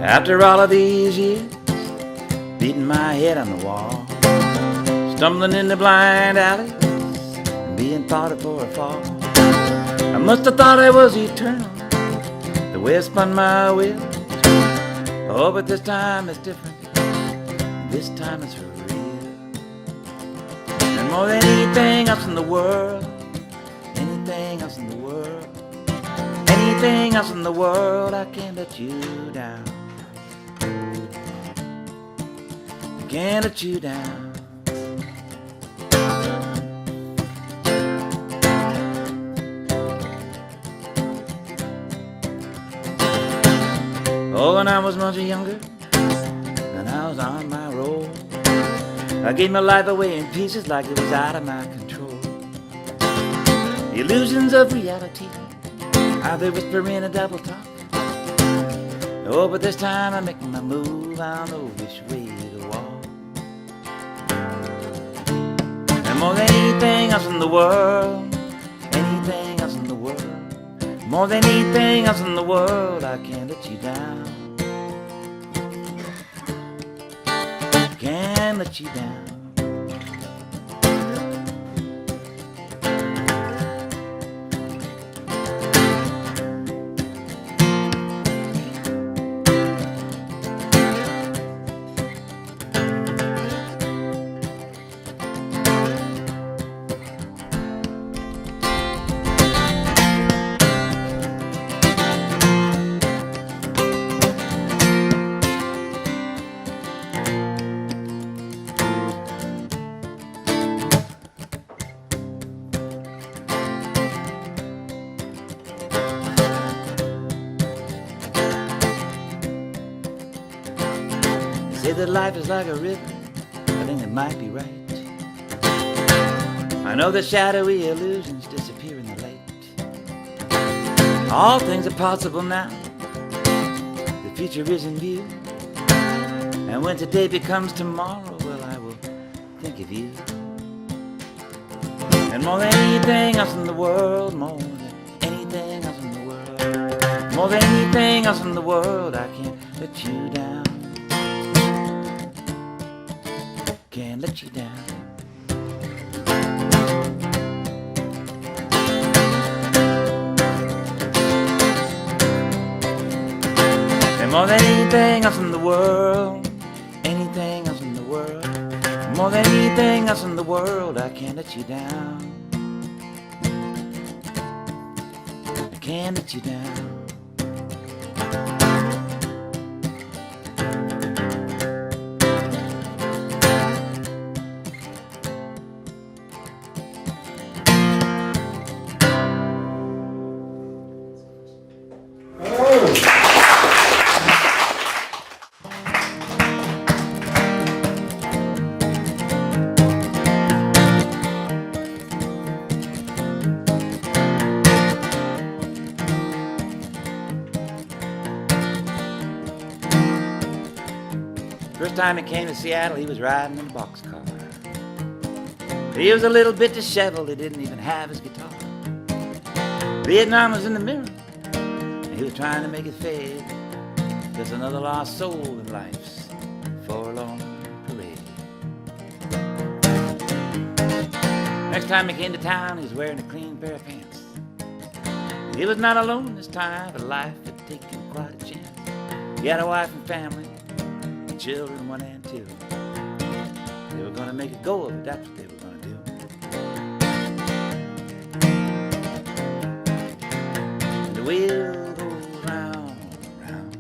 After all of these years, beating my head on the wall, stumbling in the blind alleys, being thought for a fall. I must have thought I was eternal, the way I spun my wheels. Oh, but this time it's different. This time it's for real. And more than anything else in the world, anything else in the world, anything else in the world, I can't let you down. I can't let you down. Oh, when I was much younger, and I was on my roll, I gave my life away in pieces like it was out of my control. The illusions of reality, how they whisper in a double talk. Oh, but this time I'm making my move, I don't know which way to walk. And more than anything else in the world, anything else in the world, more than anything else in the world, I can't let you down. Can't let you down. Say that life is like a river, I think it might be right. I know the shadowy illusions disappear in the light. All things are possible now, the future is in view. And when today becomes tomorrow, well, I will think of you. And more than anything else in the world, more than anything else in the world, more than anything else in the world, I can't let you down. Can't let you down. And more than anything else in the world, anything else in the world, more than anything else in the world, I can't let you down. I can't let you down. First time he came to Seattle, he was riding in a boxcar. He was a little bit disheveled, he didn't even have his guitar. Vietnam was in the mirror, and he was trying to make it fade. There's another lost soul in life's forlorn parade. Next time he came to town, he was wearing a clean pair of pants. He was not alone this time, but life had taken quite a chance. He had a wife and family, children 1 and 2. They were gonna make a go of it, that's what they were gonna do. And the wheel goes round, round.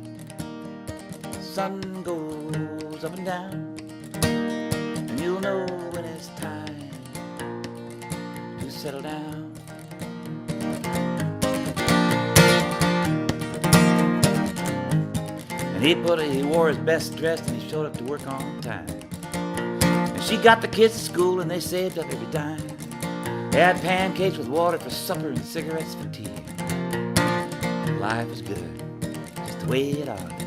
The sun goes up and down. And you'll know when it's time to settle down. And he wore his best dress and he showed up to work on time. And she got the kids to school and they saved up every dime. They had pancakes with water for supper and cigarettes for tea. Life was good, just the way it ought to be.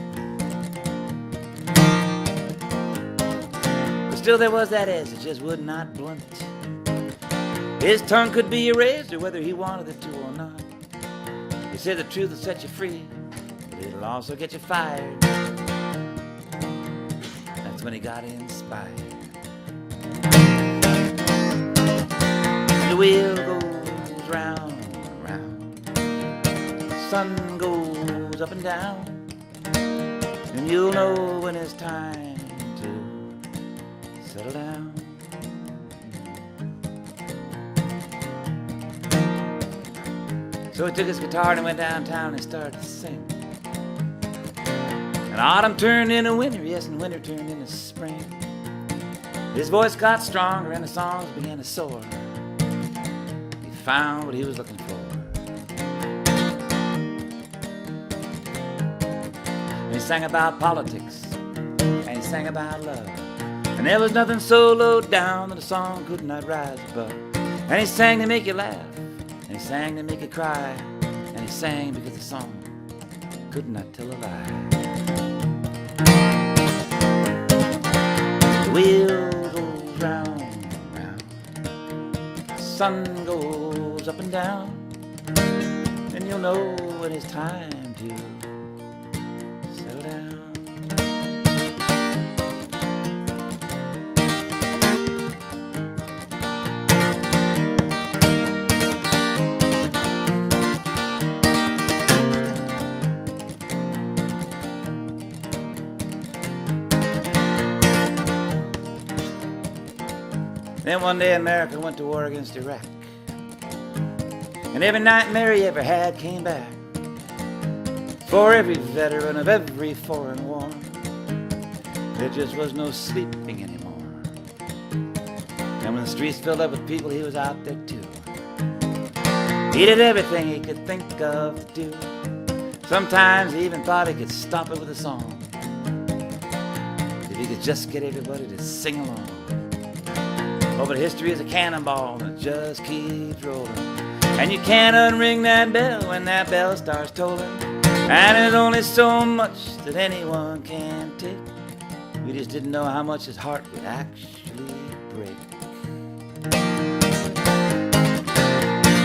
But still there was that edge that just would not blunt. His tongue could be erased, or whether he wanted it to or not. He said the truth will set you free, but it'll also get you fired. That's when he got inspired. The wheel goes round and round, the sun goes up and down, and you'll know when it's time to settle down. So he took his guitar and he went downtown and he started to sing. And autumn turned into winter, yes, and winter turned into spring. His voice got stronger and the songs began to soar. He found what he was looking for. And he sang about politics, and he sang about love. And there was nothing so low down that a song could not rise above. And he sang to make you laugh, and he sang to make you cry, and he sang because the song could not tell a lie. The wheel goes round and round, the sun goes up and down, and you'll know when it's time to settle down. Then one day America went to war against Iraq, and every nightmare he ever had came back. For every veteran of every foreign war, there just was no sleeping anymore. And when the streets filled up with people, he was out there too. He did everything he could think of to do. Sometimes he even thought he could stop it with a song, if he could just get everybody to sing along. Oh, but history is a cannonball and it just keeps rolling, and you can't unring that bell when that bell starts tolling. And there's only so much that anyone can take. We just didn't know how much his heart would actually break.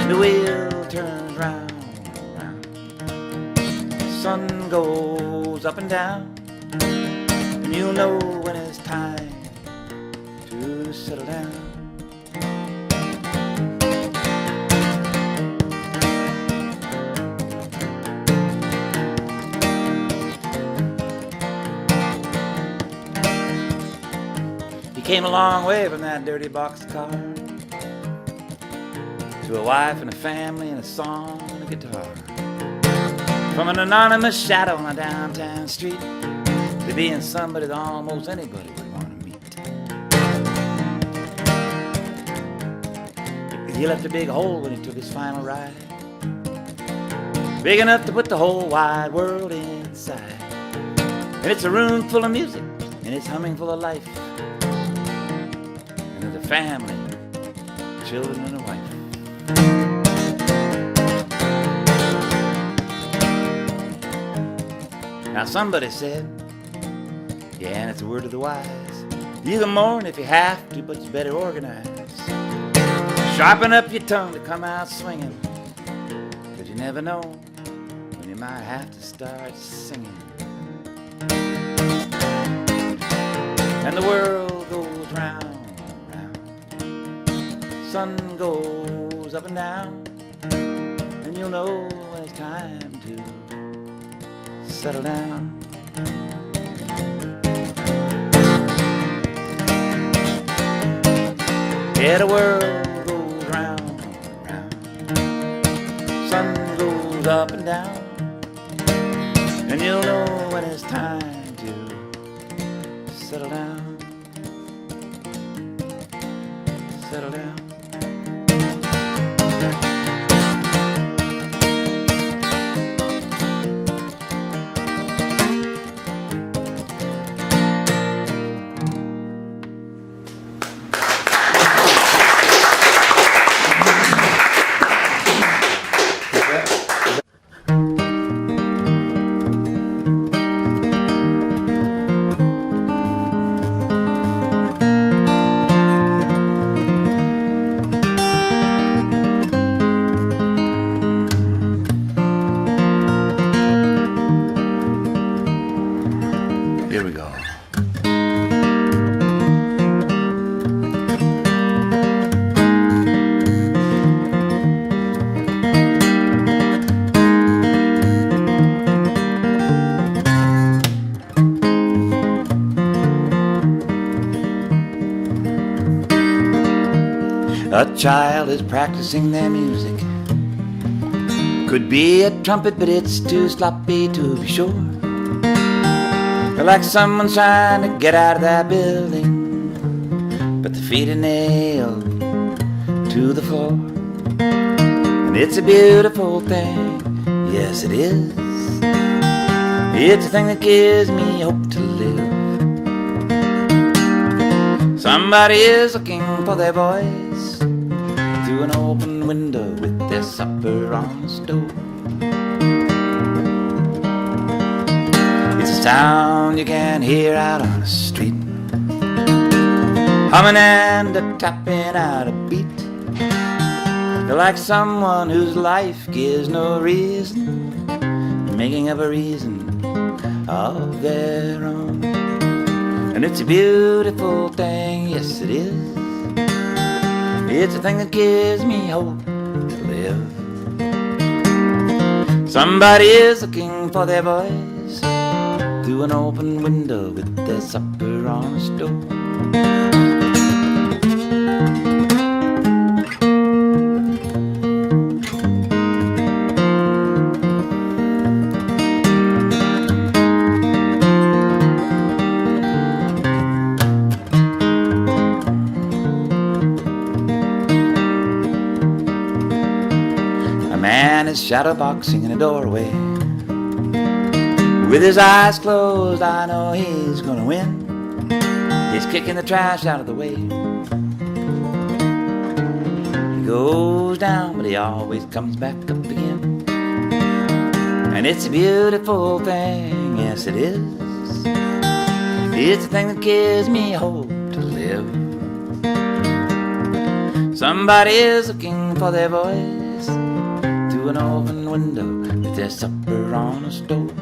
The wheel turns round and round, the sun goes up and down, and you'll know when it's time to settle down. He came a long way from that dirty boxcar to a wife and a family and a song and a guitar. From an anonymous shadow on a downtown street to being somebody that almost anybody would want to meet. He left a big hole when he took his final ride, big enough to put the whole wide world inside. And it's a room full of music, and it's humming full of life, and there's a family, children and a wife. Now somebody said, yeah, and it's a word of the wise, you can mourn if you have to, but you better organize. Sharpen up your tongue to come out swinging, 'cause you never know when you might have to start singing. And the world goes round and round, sun goes up and down, and you'll know when it's time to settle down. Yeah, the world goes round and round, sun goes up and down, and you'll know when it's time to settle down, settle down. A child is practicing their music. Could be a trumpet, but it's too sloppy to be sure. Like someone's trying to get out of that building, but their feet are nailed to the floor. And it's a beautiful thing, yes it is. It's a thing that gives me hope to live. Somebody is looking for their voice through an open window with their supper on the stove. It's a sound you can hear out on the street, humming and tapping out a beat. They're like someone whose life gives no reason, making up a reason of their own. And it's a beautiful thing, yes it is. It's a thing that gives me hope to live. Somebody is looking for their voice through an open window with their supper on a stove. A man is shadowboxing in a doorway. With his eyes closed, I know he's gonna win. He's kicking the trash out of the way. He goes down, but he always comes back up again. And it's a beautiful thing, yes it is. It's a thing that gives me hope to live. Somebody is looking for their voice through an open window with their supper on a stove.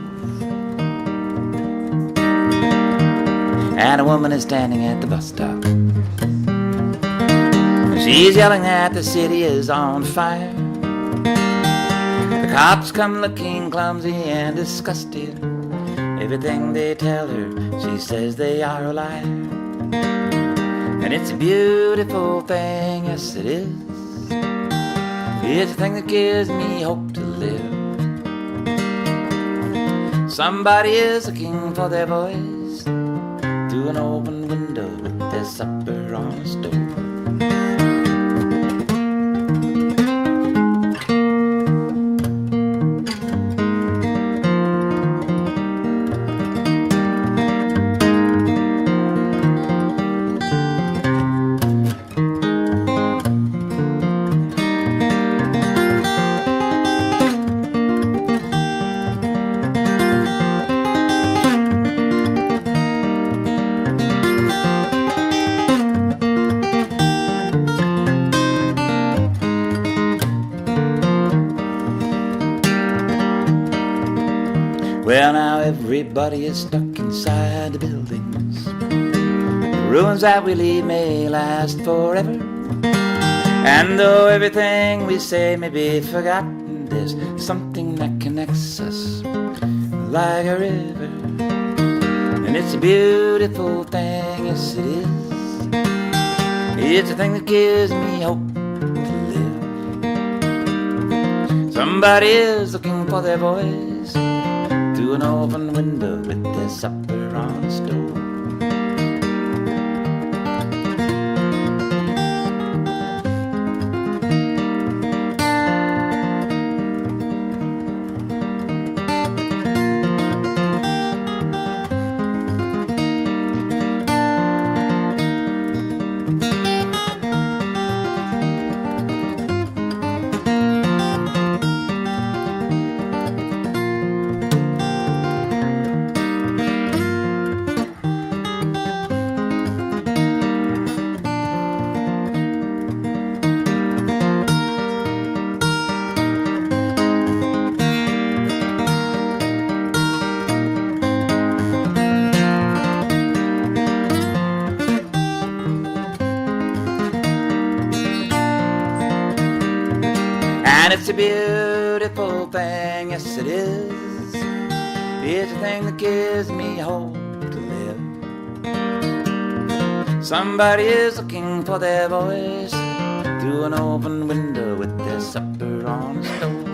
And a woman is standing at the bus stop. She's yelling that the city is on fire. The cops come looking clumsy and disgusted. Everything they tell her, she says they are a liar. And it's a beautiful thing, yes it is. It's a thing that gives me hope to live. Somebody is looking for their voice through an open window with their supper on a stove. Well, now everybody is stuck inside the buildings. The ruins that we leave may last forever. And though everything we say may be forgotten, there's something that connects us like a river. And it's a beautiful thing, yes it is. It's a thing that gives me hope to live. Somebody is looking for their voice through an open window with their supper on a stove. And it's a beautiful thing, yes it is. It's a thing that gives me hope to live. Somebody is looking for their voice through an open window with their supper on a stove.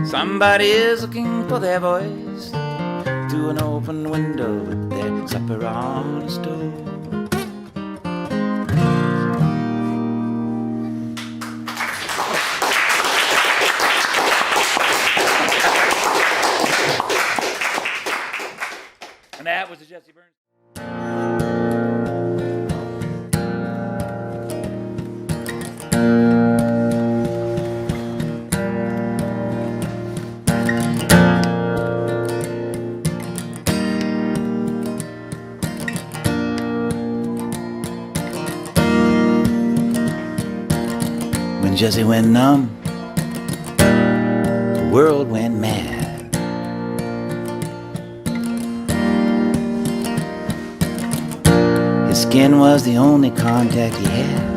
Somebody is looking for their voice through an open window with their supper on a stove. And that was the Jesse Burns. When Jesse went numb, the world went mad. His skin was the only contact he had.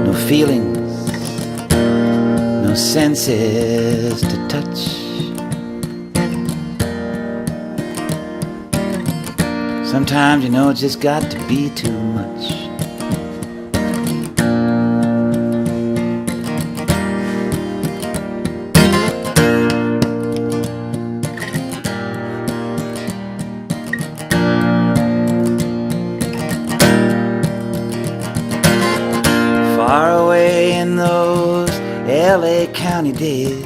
No feelings, no senses to touch. Sometimes, you know, it's just got to be too much. Far away in those LA County days,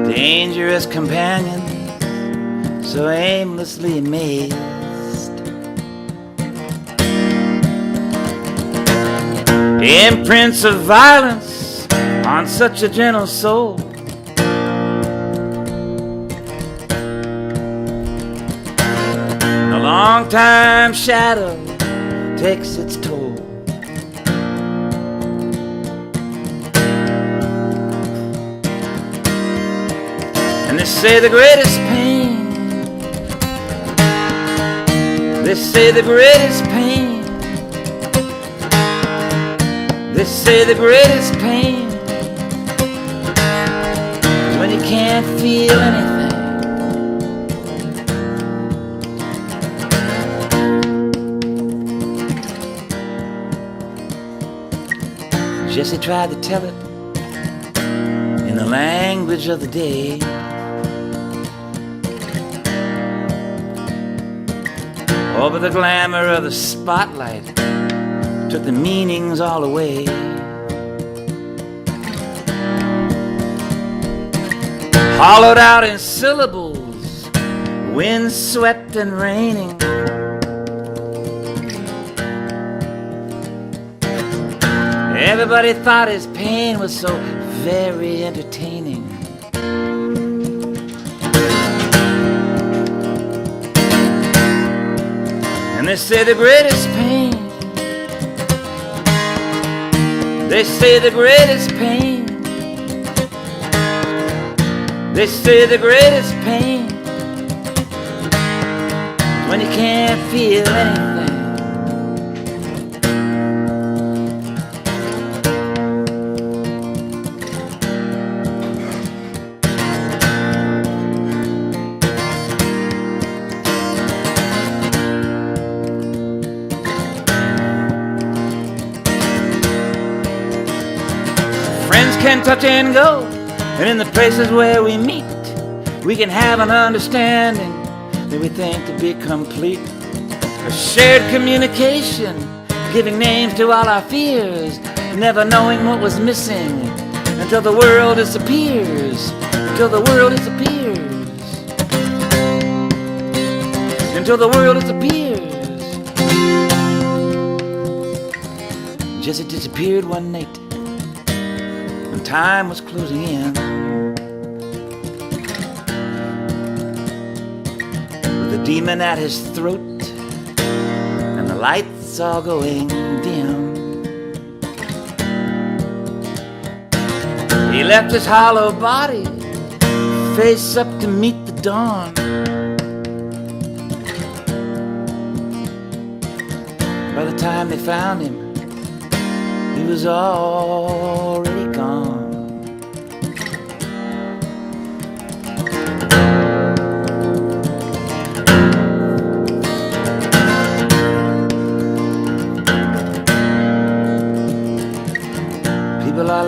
dangerous companions, so aimlessly amazed. Imprints of violence on such a gentle soul. A long time shadow takes its toll. And they say the greatest pain, they say the greatest pain, they say the greatest pain is when you can't feel anything. Jesse tried to tell it in the language of the day. Oh, but the glamour of the spotlight took the meanings all away. Hollowed out in syllables, wind-swept and raining. Everybody thought his pain was so very entertaining. And they say the greatest pain, they say the greatest pain, they say the greatest pain is when you can't feel anything. Friends can touch and go, and in the places where we meet, we can have an understanding that we think to be complete. A shared communication, giving names to all our fears, never knowing what was missing until the world disappears, until the world disappears, until the world disappears. Jesse disappeared one night when time was closing in, with a demon at his throat and the lights all going dim. He left his hollow body face up to meet the dawn. By the time they found him, he was already gone.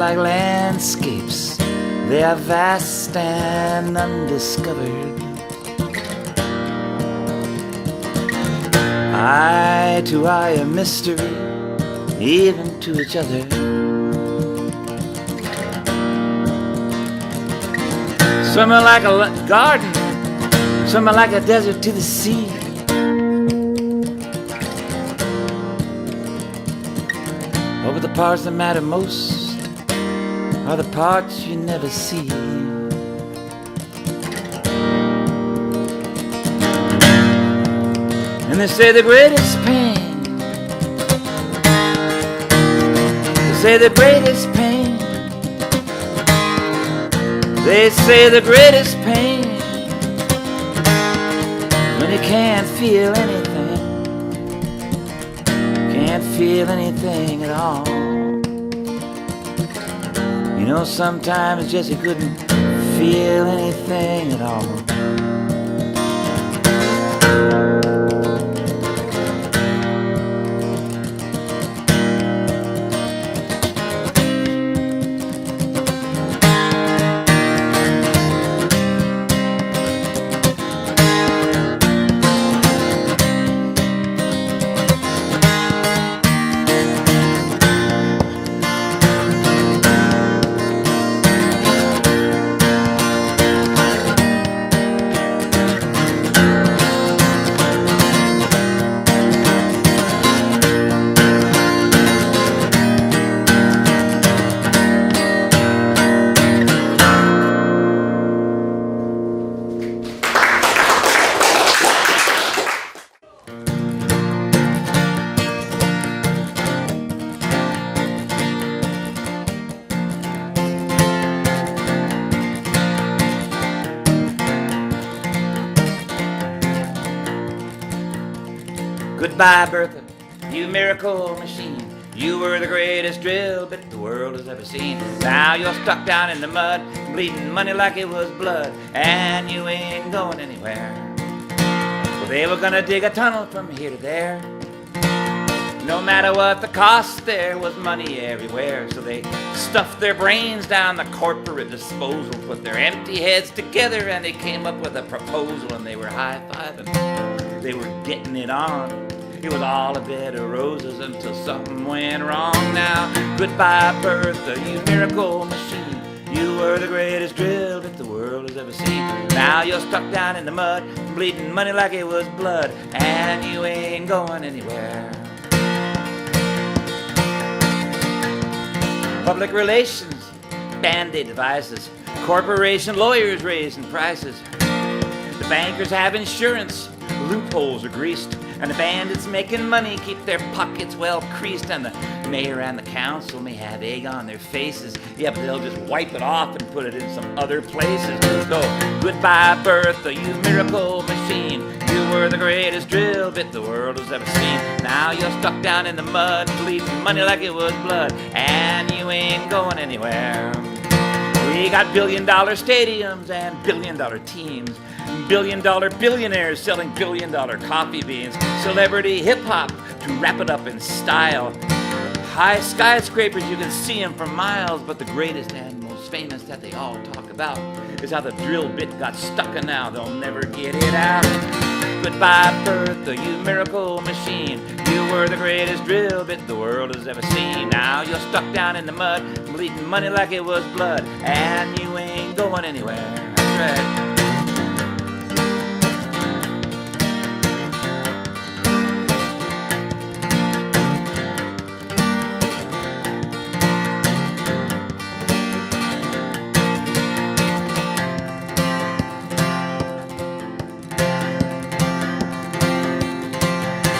like landscapes, they are vast and undiscovered. Eye to eye a mystery, even to each other. Swimming like a garden, swimming like a desert to the sea. Oh, but the parts that matter most are the parts you never see. And they say the greatest pain, they say the greatest pain, they say the greatest pain, when you can't feel anything, can't feel anything at all. You know, sometimes Jesse couldn't feel anything at all. Goodbye, Bertha, you miracle machine. You were the greatest drill bit the world has ever seen. Now you're stuck down in the mud, bleeding money like it was blood, and you ain't going anywhere. Well, they were gonna dig a tunnel from here to there. No matter what the cost, there was money everywhere. So they stuffed their brains down the corporate disposal, put their empty heads together, and they came up with a proposal, and they were high-fiving. They were getting it on. It was all a bed of roses until something went wrong. Now, goodbye, Bertha, you miracle machine. You were the greatest drill that the world has ever seen. Now you're stuck down in the mud, bleeding money like it was blood, and you ain't going anywhere. Public relations, band-aid devices, corporation lawyers raising prices. The bankers have insurance, loopholes are greased, and the bandits making money keep their pockets well creased, and the mayor and the council may have egg on their faces, yeah, but they'll just wipe it off and put it in some other places. So, goodbye, Bertha, you miracle machine. You were the greatest drill bit the world has ever seen. Now you're stuck down in the mud, bleeding money like it was blood, and you ain't going anywhere. We got billion-dollar stadiums and billion-dollar teams, billion-dollar billionaires selling billion-dollar coffee beans, celebrity hip-hop to wrap it up in style. High skyscrapers, you can see them for miles, but the greatest and most famous that they all talk about is how the drill bit got stuck, and now they'll never get it out. Goodbye, Bertha, you miracle machine. You were the greatest drill bit the world has ever seen. Now you're stuck down in the mud, bleeding money like it was blood, and you ain't going anywhere. That's right.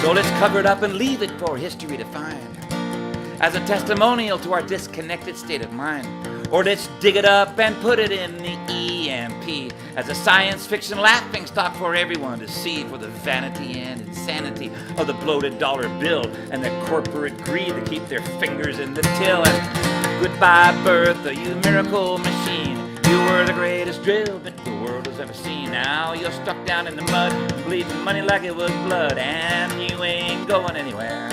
So let's cover it up and leave it for history to find, as a testimonial to our disconnected state of mind. Or let's dig it up and put it in the EMP, as a science fiction laughing stock for everyone to see, for the vanity and insanity of the bloated dollar bill and the corporate greed to keep their fingers in the till. And goodbye, Bertha, you miracle machine. You were the greatest drill bit the world has ever seen. Now you're stuck down in the mud, bleeding money like it was blood, and you ain't going anywhere.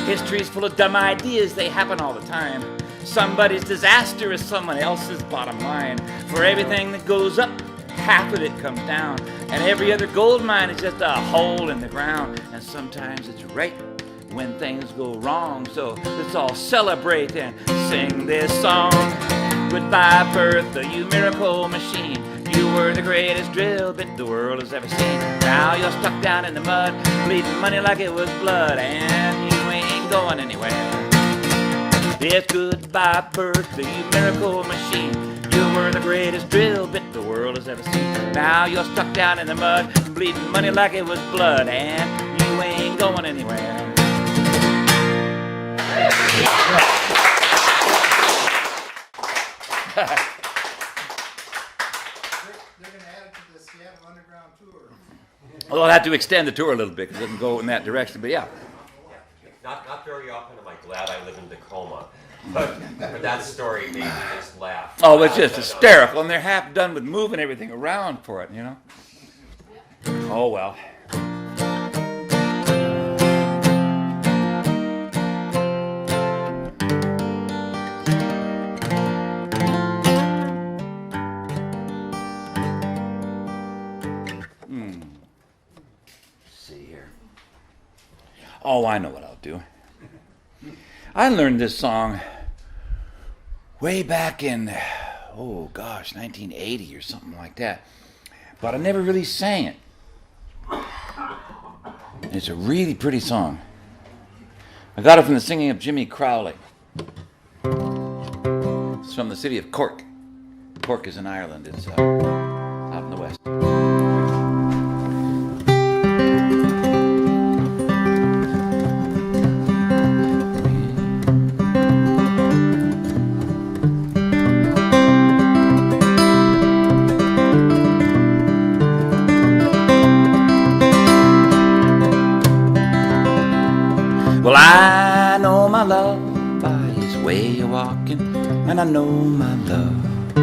History's full of dumb ideas, they happen all the time. Somebody's disaster is someone else's bottom line. For everything that goes up, half of it comes down. And every other gold mine is just a hole in the ground. And sometimes it's right when things go wrong. So let's all celebrate and sing this song. Goodbye, Bertha, you miracle machine. You were the greatest drill bit the world has ever seen. Now you're stuck down in the mud, bleeding money like it was blood, and you ain't going anywhere. Yes, goodbye, Bertha, you miracle machine. You were the greatest drill bit the world has ever seen. Now you're stuck down in the mud, bleeding money like it was blood, and you ain't going anywhere. They're going to add it to the Seattle Underground Tour. Well, I'll have to extend the tour a little bit because it doesn't go in that direction, but yeah. Not very often am I glad I live in Tacoma, but that story made me just laugh. Oh, it's just hysterical, and they're half done with moving everything around for it, you know? Oh, well. See here. Oh, I know what I'll do. I learned this song way back in, 1980 or something like that. But I never really sang it. It's a really pretty song. I got it from the singing of Jimmy Crowley. It's from the city of Cork. Cork is in Ireland. It's out in the west. Well, I know my love by his way of walking, and I know my love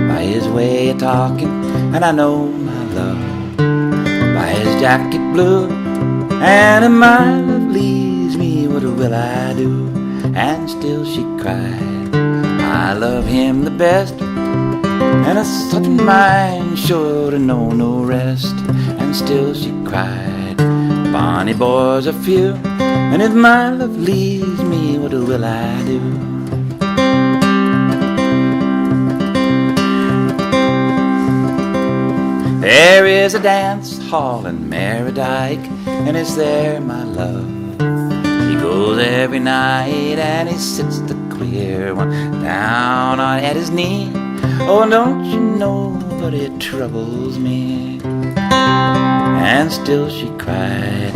by his way of talking, and I know my love by his jacket blue. And if my love leaves me, what will I do? And still she cried, I love him the best, and a certain mind sure to know no rest. And still she cried, bonny boys are few, and if my love leaves me, what will I do? There is a dance hall in Merodike, and it's there my love. He goes every night and he sits the queer one down at his knee. Oh, don't you know, but it troubles me. And still she cried,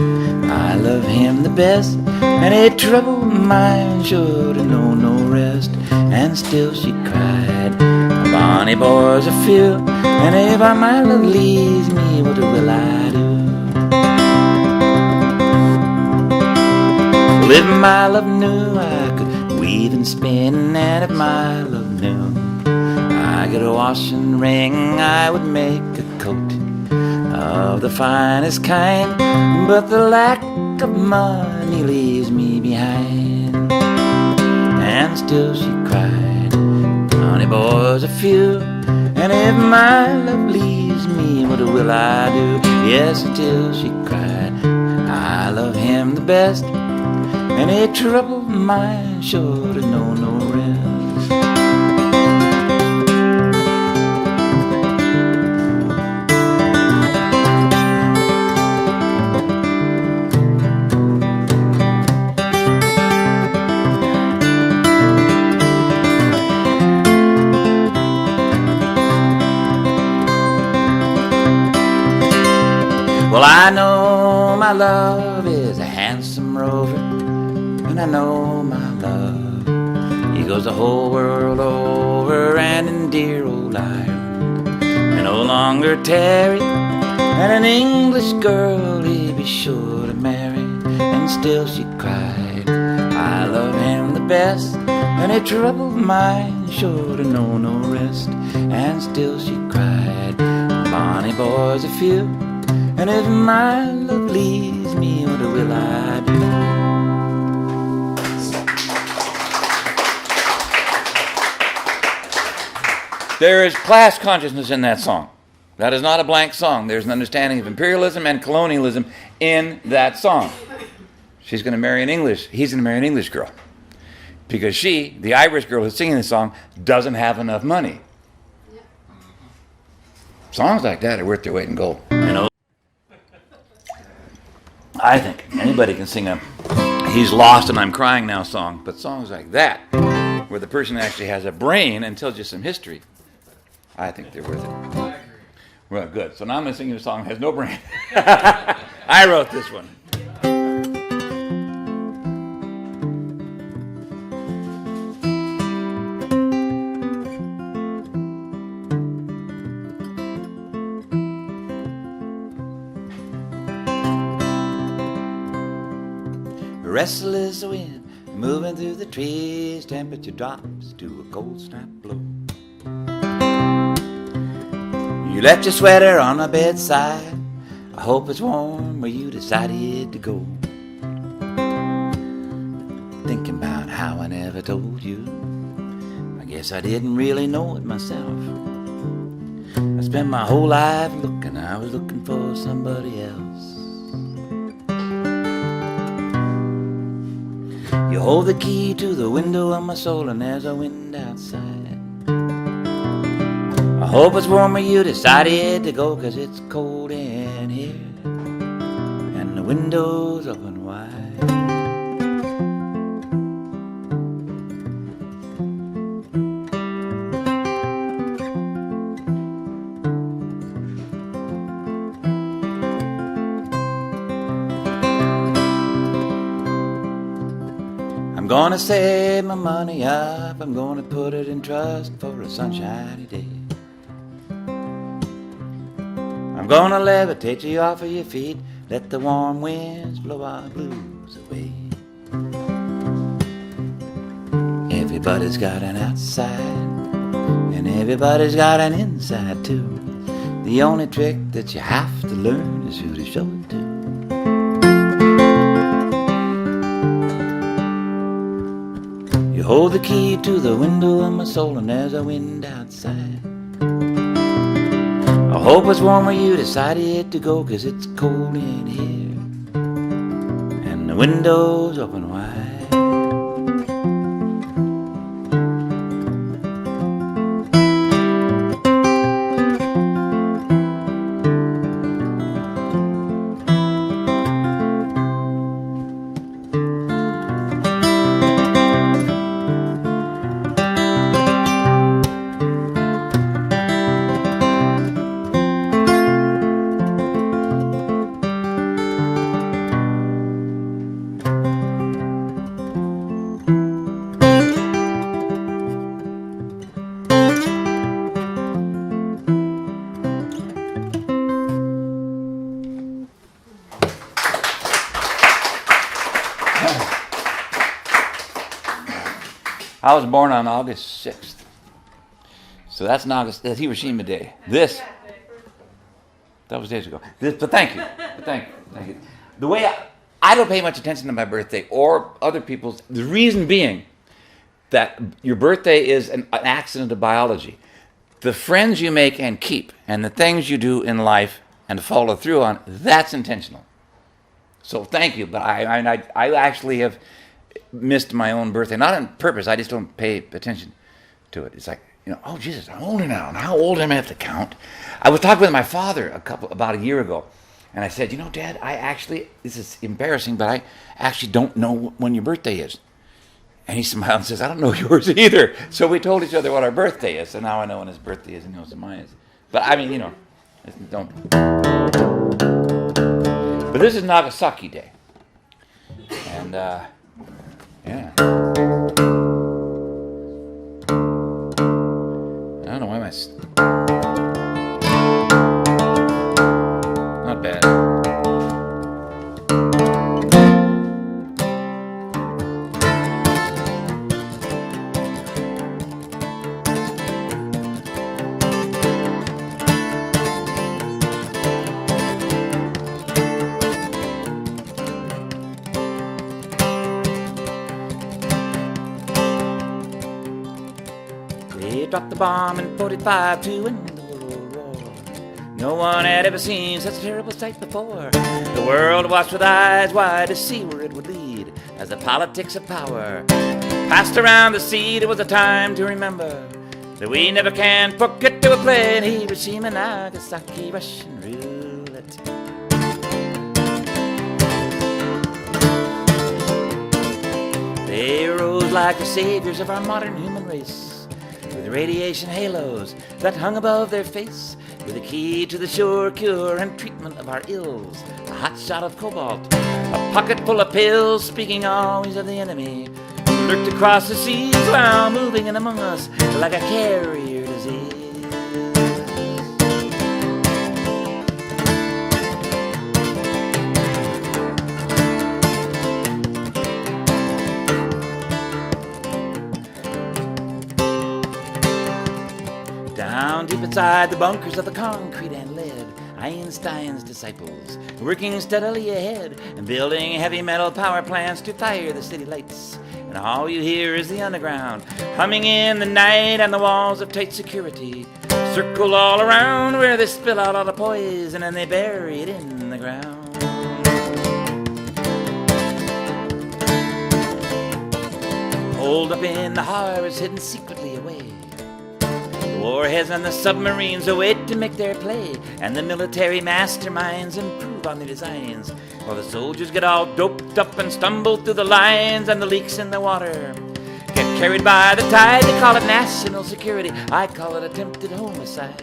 I love him the best, and it troubled mine sure to know no rest. And still she cried, bonny boys are few, and if my love leaves me, what will I do? Well, if my love knew I could weave and spin, and if my love knew I could wash and wring, I would make a coat of the finest kind, but the lack of money leaves me behind. And still she cried, honey boys are few, and if my love leaves me, what will I do? Yes, still she cried, I love him the best, and it troubled mine sure to know no rest. Well, I know my love is a handsome rover, and I know my love, he goes the whole world over and in dear old Ireland. And no longer tarry, and an English girl he'd be sure to marry. And still she cried, I love him the best, and it troubled mine sure to know no rest. And still she cried, bonny boys are few, and if my love leaves me, what will I do? There is class consciousness in that song. That is not a blank song. There's an understanding of imperialism and colonialism in that song. He's going to marry an English girl. Because she, the Irish girl who's singing the song, doesn't have enough money. Songs like that are worth their weight in gold. You know? I think anybody can sing a "He's Lost and I'm Crying Now" song, but songs like that, where the person actually has a brain and tells you some history, I think they're worth it. Well, good. So now I'm going to sing you a song that has no brain. I wrote this one. Restless wind moving through the trees, temperature drops to a cold snap blow. You left your sweater on the bedside, I hope it's warm where you decided to go. Thinking about how I never told you, I guess I didn't really know it myself. I spent my whole life looking, I was looking for somebody else. You hold the key to the window of my soul and there's a wind outside. I hope it's warm where you decided to go, 'cause it's cold in here and the window's open wide. I'm gonna save my money up, I'm gonna put it in trust for a sunshiny day. I'm gonna levitate you off of your feet, let the warm winds blow our blues away. Everybody's got an outside, and everybody's got an inside too. The only trick that you have to learn is who to show it to. You hold the key to the window of my soul and there's a wind outside. I hope it's warm where you decided to go, 'cause it's cold in here and the window's open wide. I was born on August 6th. So that's Hiroshima Day. That was days ago. But thank you. Thank you. The way I don't pay much attention to my birthday or other people's, the reason being that your birthday is an accident of biology. The friends you make and keep and the things you do in life and follow through on, that's intentional. So thank you, but I actually have missed my own birthday, not on purpose. I just don't pay attention to it. It's like, oh Jesus, I'm older now. And how old am I have to count? I was talking with my father about a year ago, and I said, Dad, this is embarrassing, but I actually don't know when your birthday is. And he smiled and says, I don't know yours either. So we told each other what our birthday is, so now I know when his birthday is and he knows when mine is. But I mean, don't. But this is Nagasaki Day. And, yeah. I don't know why not bad. They dropped the bomb in 45 to end the World War. No one had ever seen such a terrible sight before. The world watched with eyes wide to see where it would lead as the politics of power passed around the seed. It was a time to remember that we never can forget to play in Hiroshima, Nagasaki, Russian roulette. They rose like the saviors of our modern human race, with radiation halos that hung above their face, with a key to the sure cure and treatment of our ills, a hot shot of cobalt, a pocket full of pills, speaking always of the enemy who lurked across the seas while moving in among us like a carrier disease. Down deep inside the bunkers of the concrete and lead, Einstein's disciples working steadily ahead and building heavy metal power plants to fire the city lights. And all you hear is the underground humming in the night, and the walls of tight security circle all around where they spill out all the poison and they bury it in the ground. Holed up in the harvest, hidden secretly away, the warheads and the submarines await to make their play, and the military masterminds improve on their designs, while the soldiers get all doped up and stumble through the lines, and the leaks in the water get carried by the tide. They call it national security, I call it attempted homicide.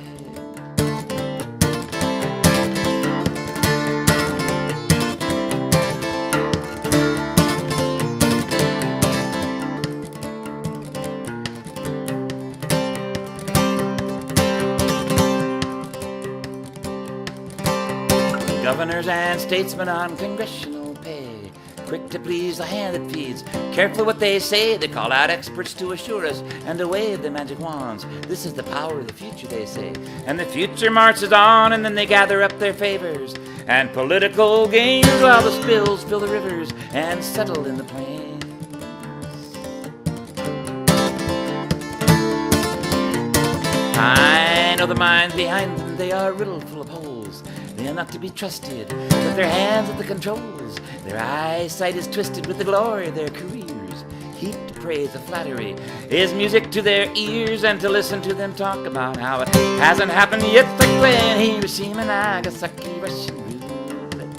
Governors and statesmen on congressional pay, quick to please the hand that feeds, careful what they say. They call out experts to assure us and to wave their magic wands. This is the power of the future, they say. And the future marches on, and then they gather up their favors and political gains while the spills fill the rivers and settle in the plains. I know the minds behind them, they are riddled full of holes. They are not to be trusted with their hands at the controls. Their eyesight is twisted with the glory of their careers. Heaped praise of flattery is music to their ears, and to listen to them talk about how it hasn't happened yet, like when Hiroshima, Nagasaki, Russian roulette.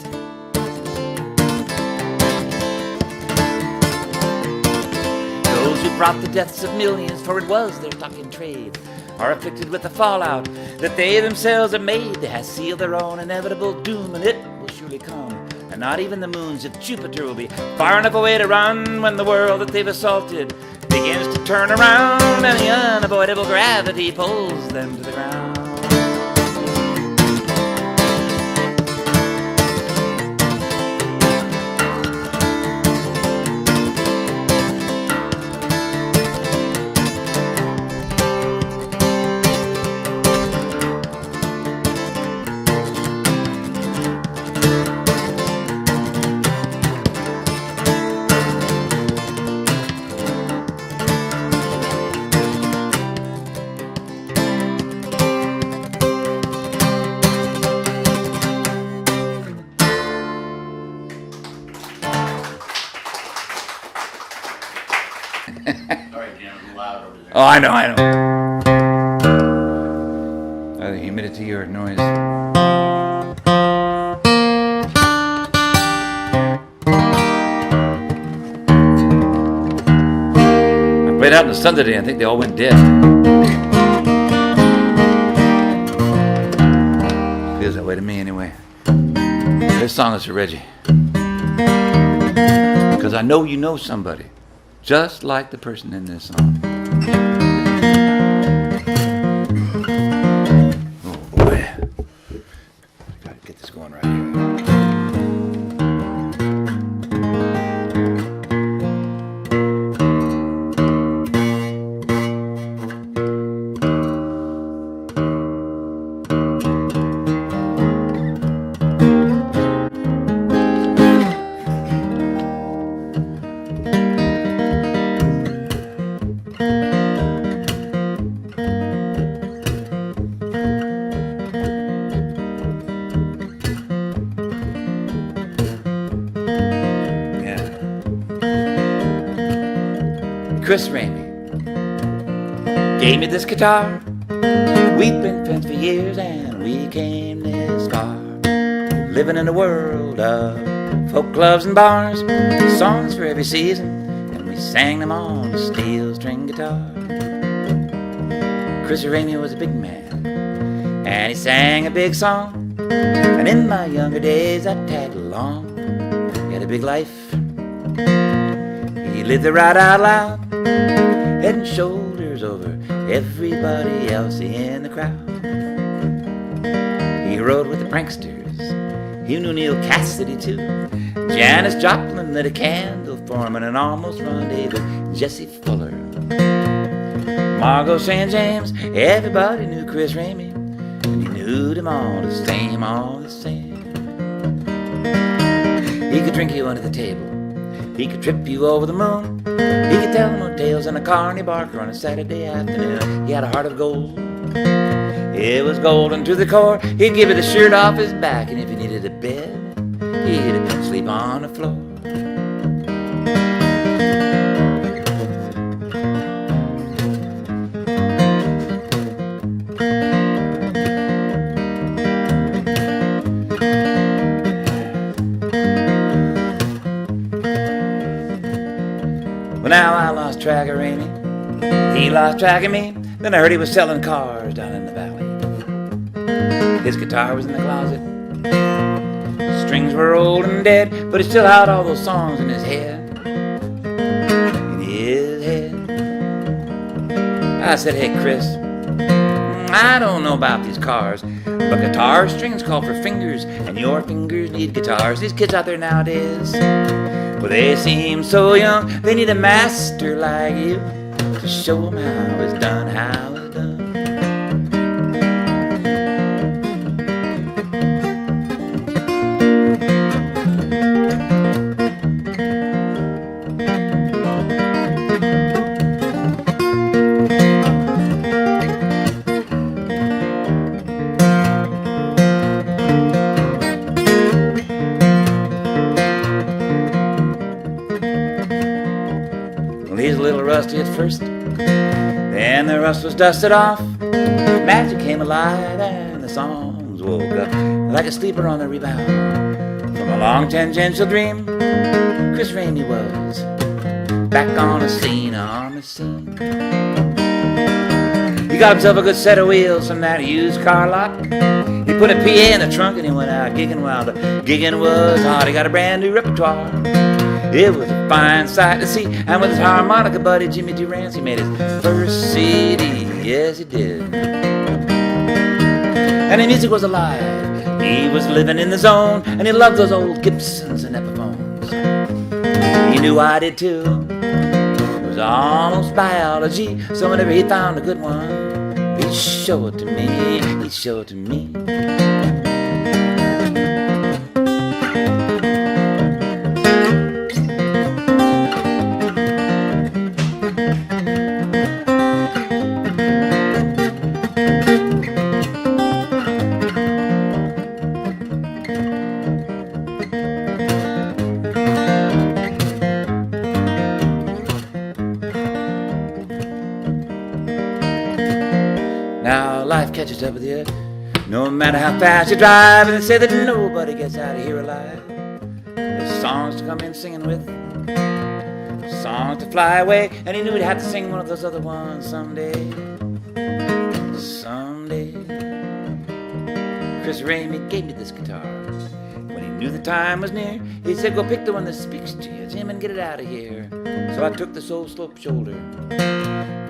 Those who brought the deaths of millions, for it was their stock in trade, are afflicted with the fallout that they themselves have made. They have sealed their own inevitable doom, and it will surely come. And not even the moons of Jupiter will be far enough away to run when the world that they've assaulted begins to turn around, and the unavoidable gravity pulls them to the ground. Oh, I know. Either humidity or noise. I played out in the sun today, I think they all went dead. Feels that way to me anyway. This song is for Reggie. Because I know you know somebody just like the person in this song. Oh boy. Gotta get this going right here. Chris Ramey gave me this guitar. We've been friends for years and we came this far. Living in a world of folk clubs and bars, songs for every season, and we sang them on a steel string guitar. Chris Ramey was a big man, and he sang a big song, and in my younger days I tagged along. He had a big life, he lived it right out loud, head and shoulders over everybody else in the crowd. He rode with the pranksters, he knew Neil Cassidy too. Janis Joplin lit a candle for him in an almost rendezvous with Jessie Fuller. Margot St. James, everybody knew Chris Ramey, and he knew them all the same, all the same. He could drink you under the table, he could trip you over the moon, he could tell no tales in a Carney Barker on a Saturday afternoon. He had a heart of gold, it was golden to the core. He'd give you the shirt off his back, and if you needed a bed, he'd sleep on the floor. Well, now I lost track of Ramey, he lost track of me. Then I heard he was selling cars down in the valley. His guitar was in the closet, the strings were old and dead, but he still had all those songs in his head. In his head. I said, hey Chris, I don't know about these cars, but guitar strings call for fingers, and your fingers need guitars. These kids out there nowadays, well, they seem so young, they need a master like you to show them how it's done, how it's done. Well, he's a little rusty at first, then the rust was dusted off, magic came alive, and the songs woke up like a sleeper on the rebound. From a long tangential dream, Chris Ramey was back on the scene, on the scene. He got himself a good set of wheels from that used car lot. He put a PA in the trunk and he went out gigging while the gigging was hot. He got a brand new repertoire, it was a fine sight to see. And with his harmonica buddy Jimmy Durance, he made his first CD, yes he did. And the music was alive, he was living in the zone, and he loved those old Gibsons and Epiphones. He knew I did too, it was almost biology, so whenever he found a good one, he'd show it to me, he'd show it to me. Now life catches up with you, no matter how fast you drive, and they say that nobody gets out of here alive. There's songs to come in singing with, songs to fly away, and he knew he'd have to sing one of those other ones someday, someday. Chris Ramey gave me this guitar. When he knew the time was near, he said, go pick the one that speaks to you, Jim, and get it out of here. So I took this old slope shoulder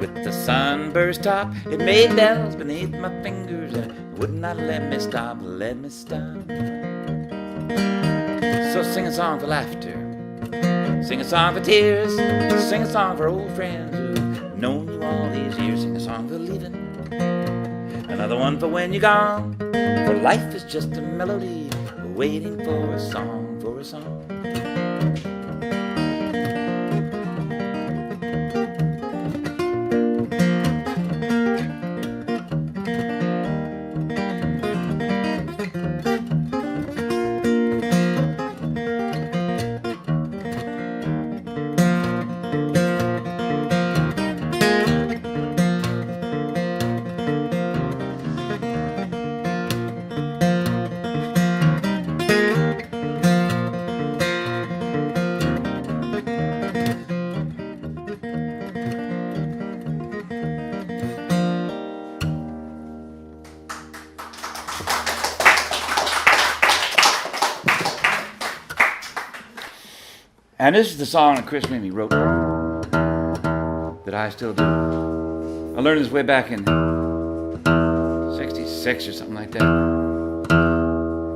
with the sunburst top, it made bells beneath my fingers, and it would not let me stop, let me stop. So sing a song for laughter, sing a song for tears, sing a song for old friends who've known you all these years. Sing a song for leaving, another one for when you're gone, for life is just a melody waiting for a song, for a song. And this is the song that Chris Mimi wrote that I still do. I learned this way back in 66 or something like that.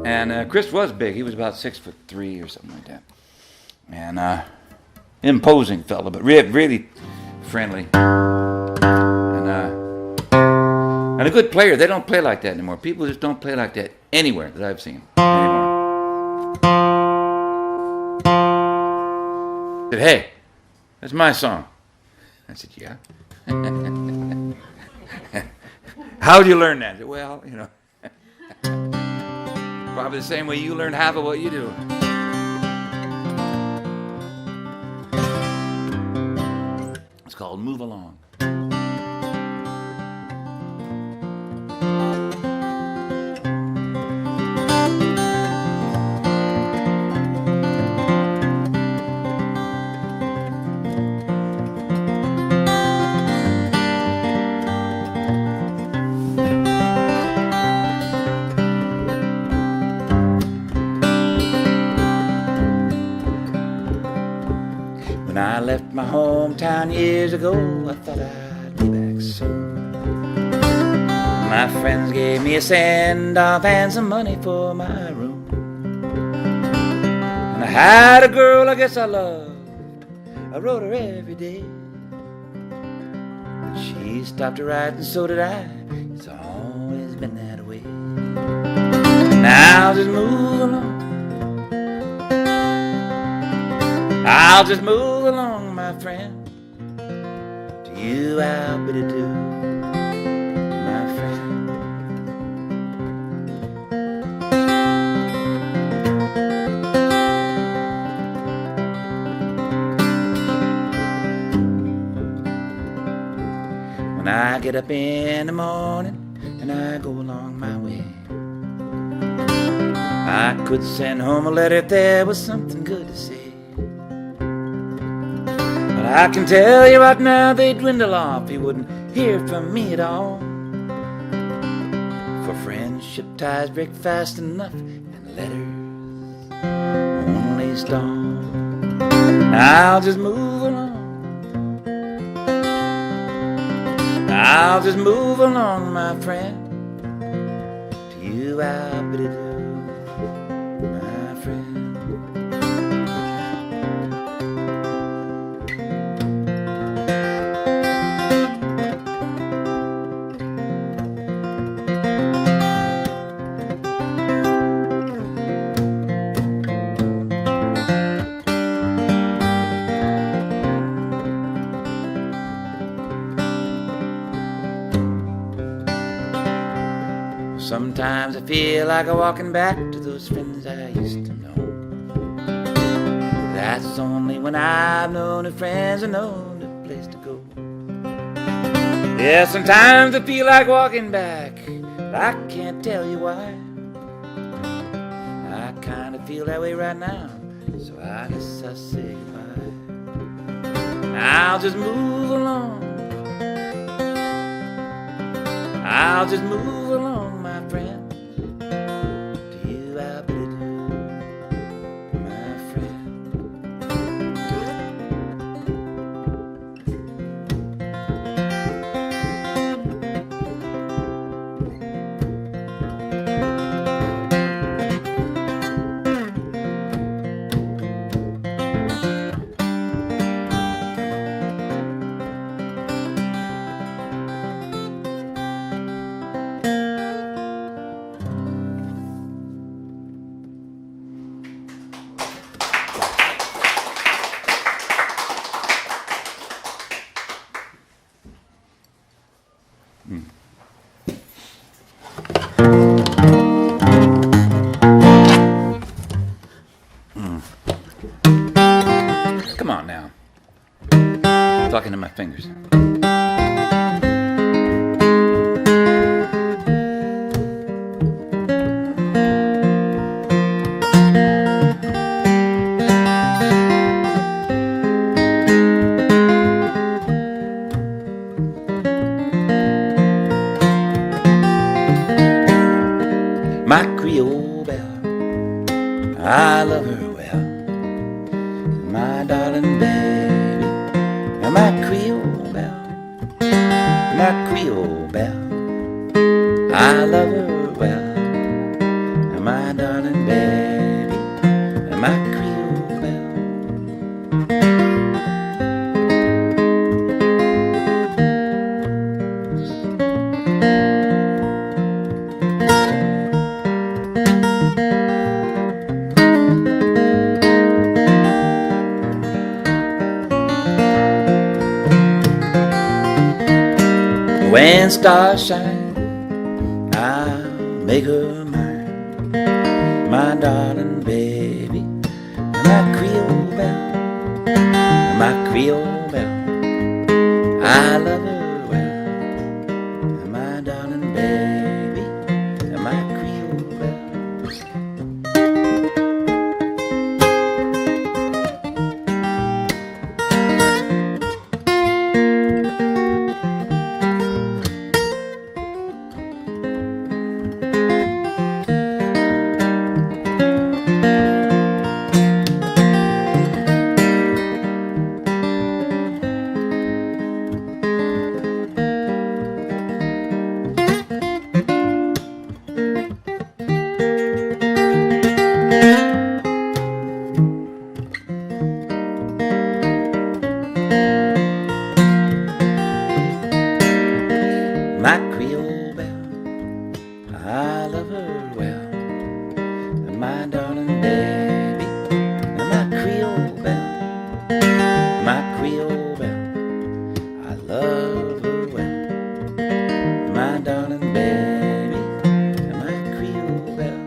And Chris was big. He was about 6'3" or something like that. And imposing fella, but really friendly. And a good player. They don't play like that anymore. People just don't play like that anywhere that I've seen anymore. I said, hey, that's my song. I said, yeah. How'd you learn that? I said, well, you know, probably the same way you learned half of what you do. It's called Move Along. When I left my hometown years ago, I thought I'd be back soon. My friends gave me a send-off and some money for my room. And I had a girl I guess I loved. I wrote her every day. But she stopped to write and so did I. It's always been that way. Now just move along. I'll just move along, my friend. To you I'll bid adieu, my friend. When I get up in the morning and I go along my way, I could send home a letter if there was something good to say. I can tell you right now they'd dwindle off. You wouldn't hear from me at all. For friendship ties break fast enough, and letters only stall. I'll just move along. I'll just move along, my friend. To you I'll bid adieu, my friend. Sometimes I feel like I'm walking back to those friends I used to know. That's only when I've known the friends and known the place to go. Yeah, sometimes I feel like walking back, but I can't tell you why. I kind of feel that way right now, so I guess I'll say goodbye. I'll just move along. I'll just move along, my friend. To you I'll bid adieu, my friend. Come on now. I'm talking to my fingers. My Creole belle, I love her well. my darling baby, my Creole belle, my Creole belle. I love her well, my darling baby, my Creole belle. When stars shine, I'll make her mine, my darling baby, my Creole belle, my Creole belle. I love her well, my darling baby, my Creole belle. My Creole belle, I love her well, my darling baby, my Creole belle, my Creole belle. I love her well, my darling baby, my Creole belle.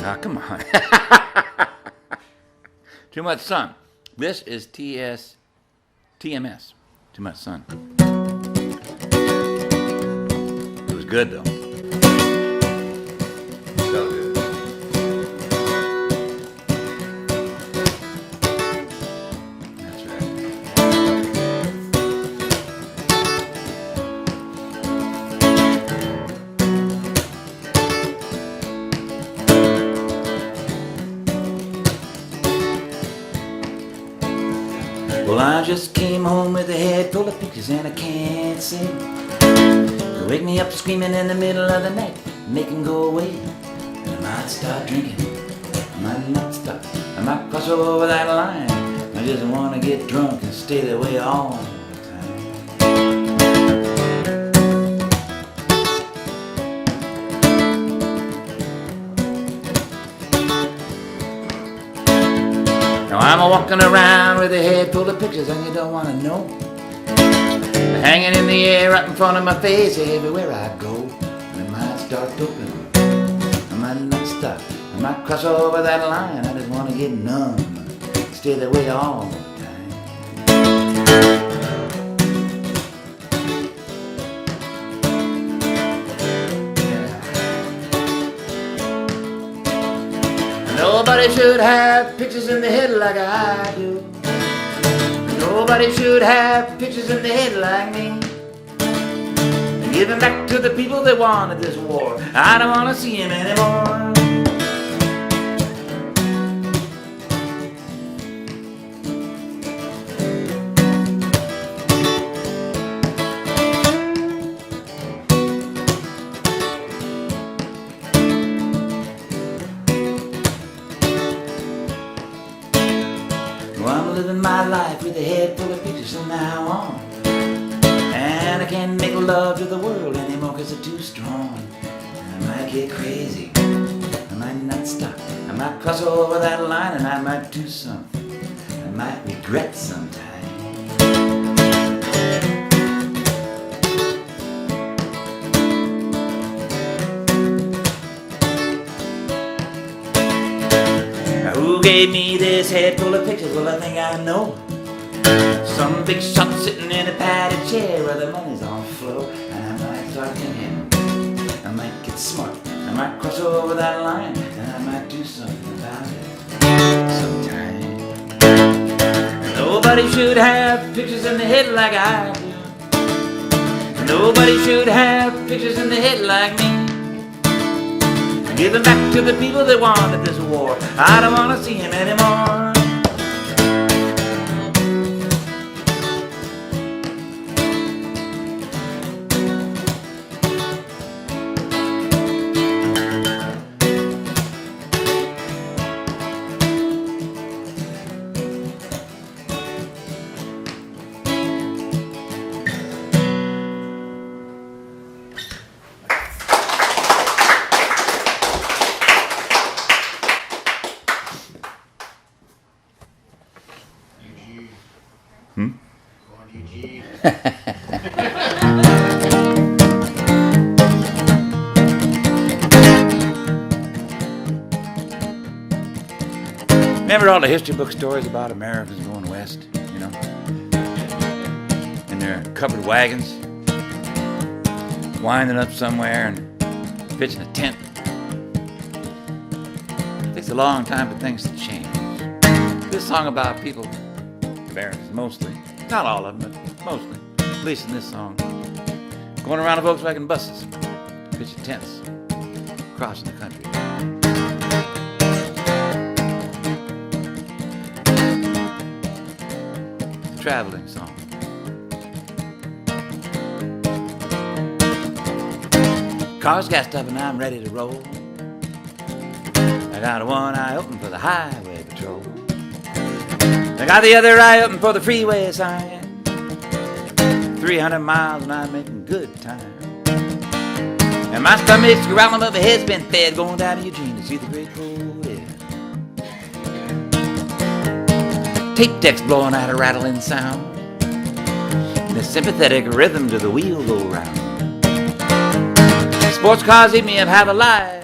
Ah, come on. Too much sun. This is TMS. Too much sun. It was good though. So good. That's right. Well, I just came home with a head full of pictures and I can't sing. So wake me up screaming in the middle of the night, make 'em go away. And I might start drinking, I might not stop, I might cross over that line. I just wanna get drunk and stay that way all the time. Now I'm a-walking around with a head full of pictures and you don't wanna know. They're hanging in the air right in front of my face everywhere I go. And I might start doping, I might not stop, I might cross over that line. I just wanna get numb, stay that way all the time. Nobody should have pictures in the head like I do. Nobody should have pictures in the head like me. Giving back to the people that wanted this war. I don't want to see him anymore. Well, I'm living living my life with a head full of pictures from now on. And I can't make love to the world anymore 'cause it's too strong. I might get crazy, I might not stop, I might cross over that line and I might do something I might regret sometime. Who gave me this head full of pictures? Well, I think I know. Some big shot sitting in a padded chair where the money's on the floor. And I might start thinking, I might get smart, I might cross over that line, and I might do something about it sometime. Nobody should have pictures in the head like I do. Nobody should have pictures in the head like me. Give them back to the people that wanted this war. I don't want to see him anymore. Remember all the history book stories about Americans going west, you know? In their covered wagons, winding up somewhere and pitching a tent. It takes a long time for things to change. This song about people, Americans mostly, not all of them, but mostly, at least in this song, going around the Volkswagen buses, pitching tents, crossing the country. Traveling song. Car's gassed up and I'm ready to roll. I got one eye open for the highway patrol. I got the other eye open for the freeway sign. 300 miles and I'm making good time. And my stomach's growling, but my head's been fed, going down to Eugene to see the great road ahead. Tape decks blowing out a rattling sound. The sympathetic rhythm to the wheel go round. Sports cars eat me up, have a lie.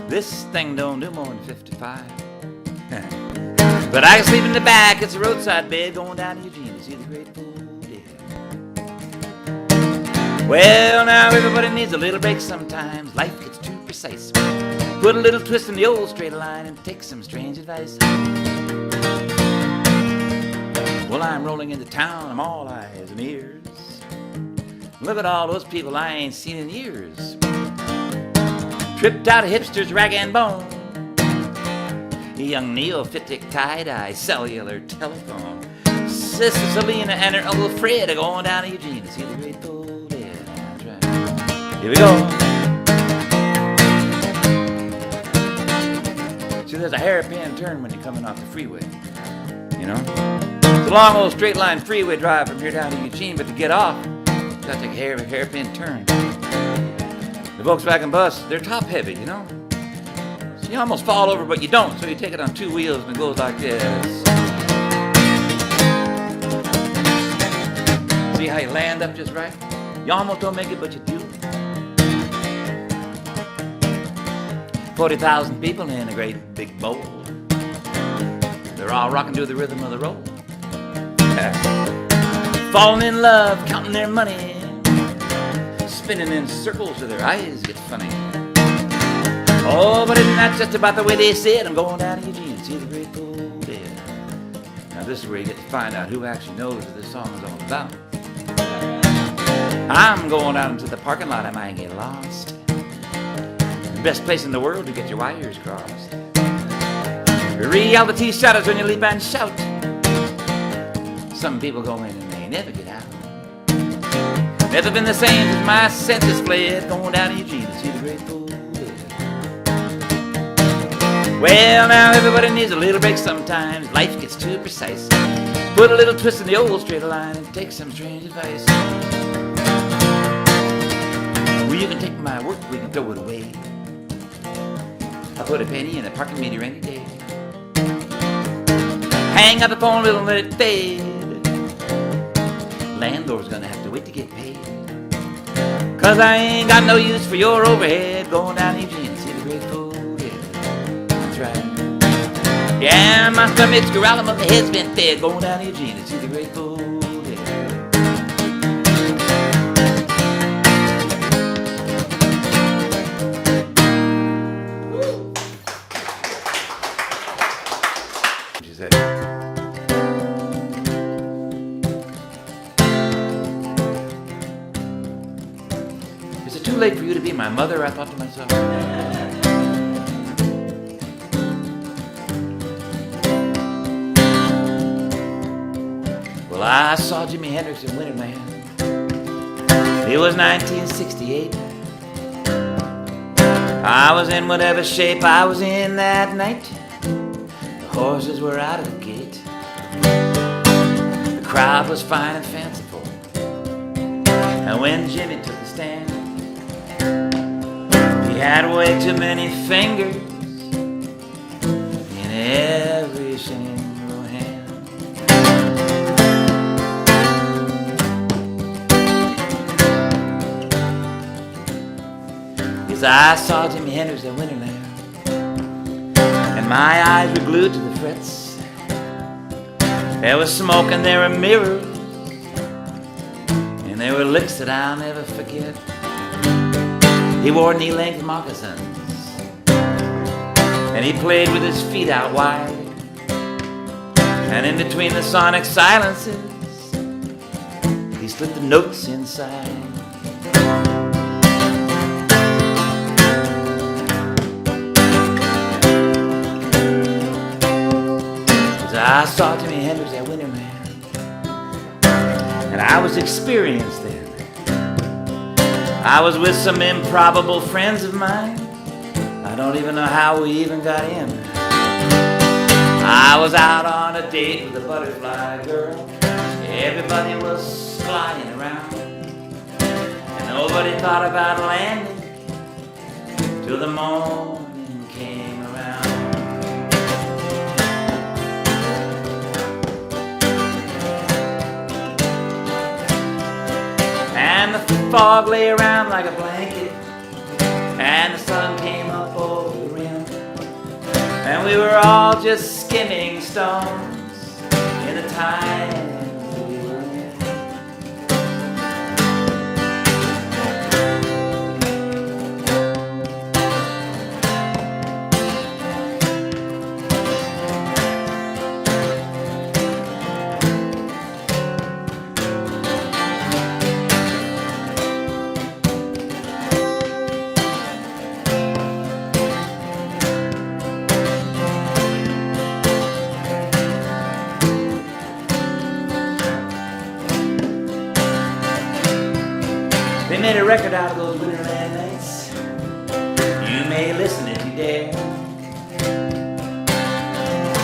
This thing don't do more than 55. But I can sleep in the back, it's a roadside bed, going down to Eugene to see the great road ahead. Well, now everybody needs a little break sometimes. Life gets too precise. Put a little twist in the old straight line and take some strange advice. Well, I'm rolling into town, I'm all eyes and ears. Look at all those people I ain't seen in years. Tripped out of hipsters, rag and bone. Young neophytic tie-dye cellular telephone. Sister Selena and her Uncle Fred are going down to Eugene to see the great road ahead. That's right. Here we go. See, there's a hairpin turn when you're coming off the freeway. You know? It's a long old straight line freeway drive from here down to Eugene, but to get off, you gotta take a hairpin turn. The Volkswagen bus, they're top heavy, you know? So you almost fall over, but you don't, so you take it on two wheels and it goes like this. See how you land up just right? You almost don't make it, but you do. 40,000 people in a great big bowl. They're all rocking to the rhythm of the roll. Falling in love, counting their money, spinning in circles till their eyes get funny. Oh, but isn't that just about the way they said? I'm going down to Eugene to see the great road ahead. Now this is where you get to find out who actually knows what this song is all about. I'm going out into the parking lot, I might get lost. The best place in the world to get your wires crossed. Reality shatters when you leap and shout. Some people go in and they never get out. Never been the same since my senses fled, going down to Eugene to see the great road ahead. Well, now everybody needs a little break sometimes. Life gets too precise. Put a little twist in the old straight line and take some strange advice. Well, you can take my work, we can throw it away. I'll put a penny in the parking meter any day. Hang up the phone, little let it fade. Landlord's gonna have to wait to get paid. 'Cause I ain't got no use for your overhead. Going down Eugene to see the great food, yeah. That's right. Yeah, my stomach's growling, but my head's been fed. Going down Eugene to see the great food, yeah. She said, is it too late for you to be my mother? I thought to myself. Well, I saw Jimi Hendrix in Winterland. It was 1968. I was in whatever shape I was in that night. The horses were out of the gate. The crowd was fine and fanciful. And when Jimmy took the stand, he had way too many fingers in every single hand. Yes, I saw Jimi Hendrix at Winterland, and my eyes were glued to the frets. There was smoke and there were mirrors, and there were licks that I'll never forget. He wore knee-length moccasins, and he played with his feet out wide. And in between the sonic silences, he slipped the notes inside. As I saw Jimi Hendrix at Winterland, and I was experienced then. I was with some improbable friends of mine. I don't even know how we even got in. I was out on a date with a butterfly girl. Everybody was flying around, and nobody thought about landing till the morning came around. And the fog lay around like a blanket, and the sun came up over the rim, and we were all just skimming stones in the time that we were in. They made a record out of those Winterland nights. You may listen if you dare.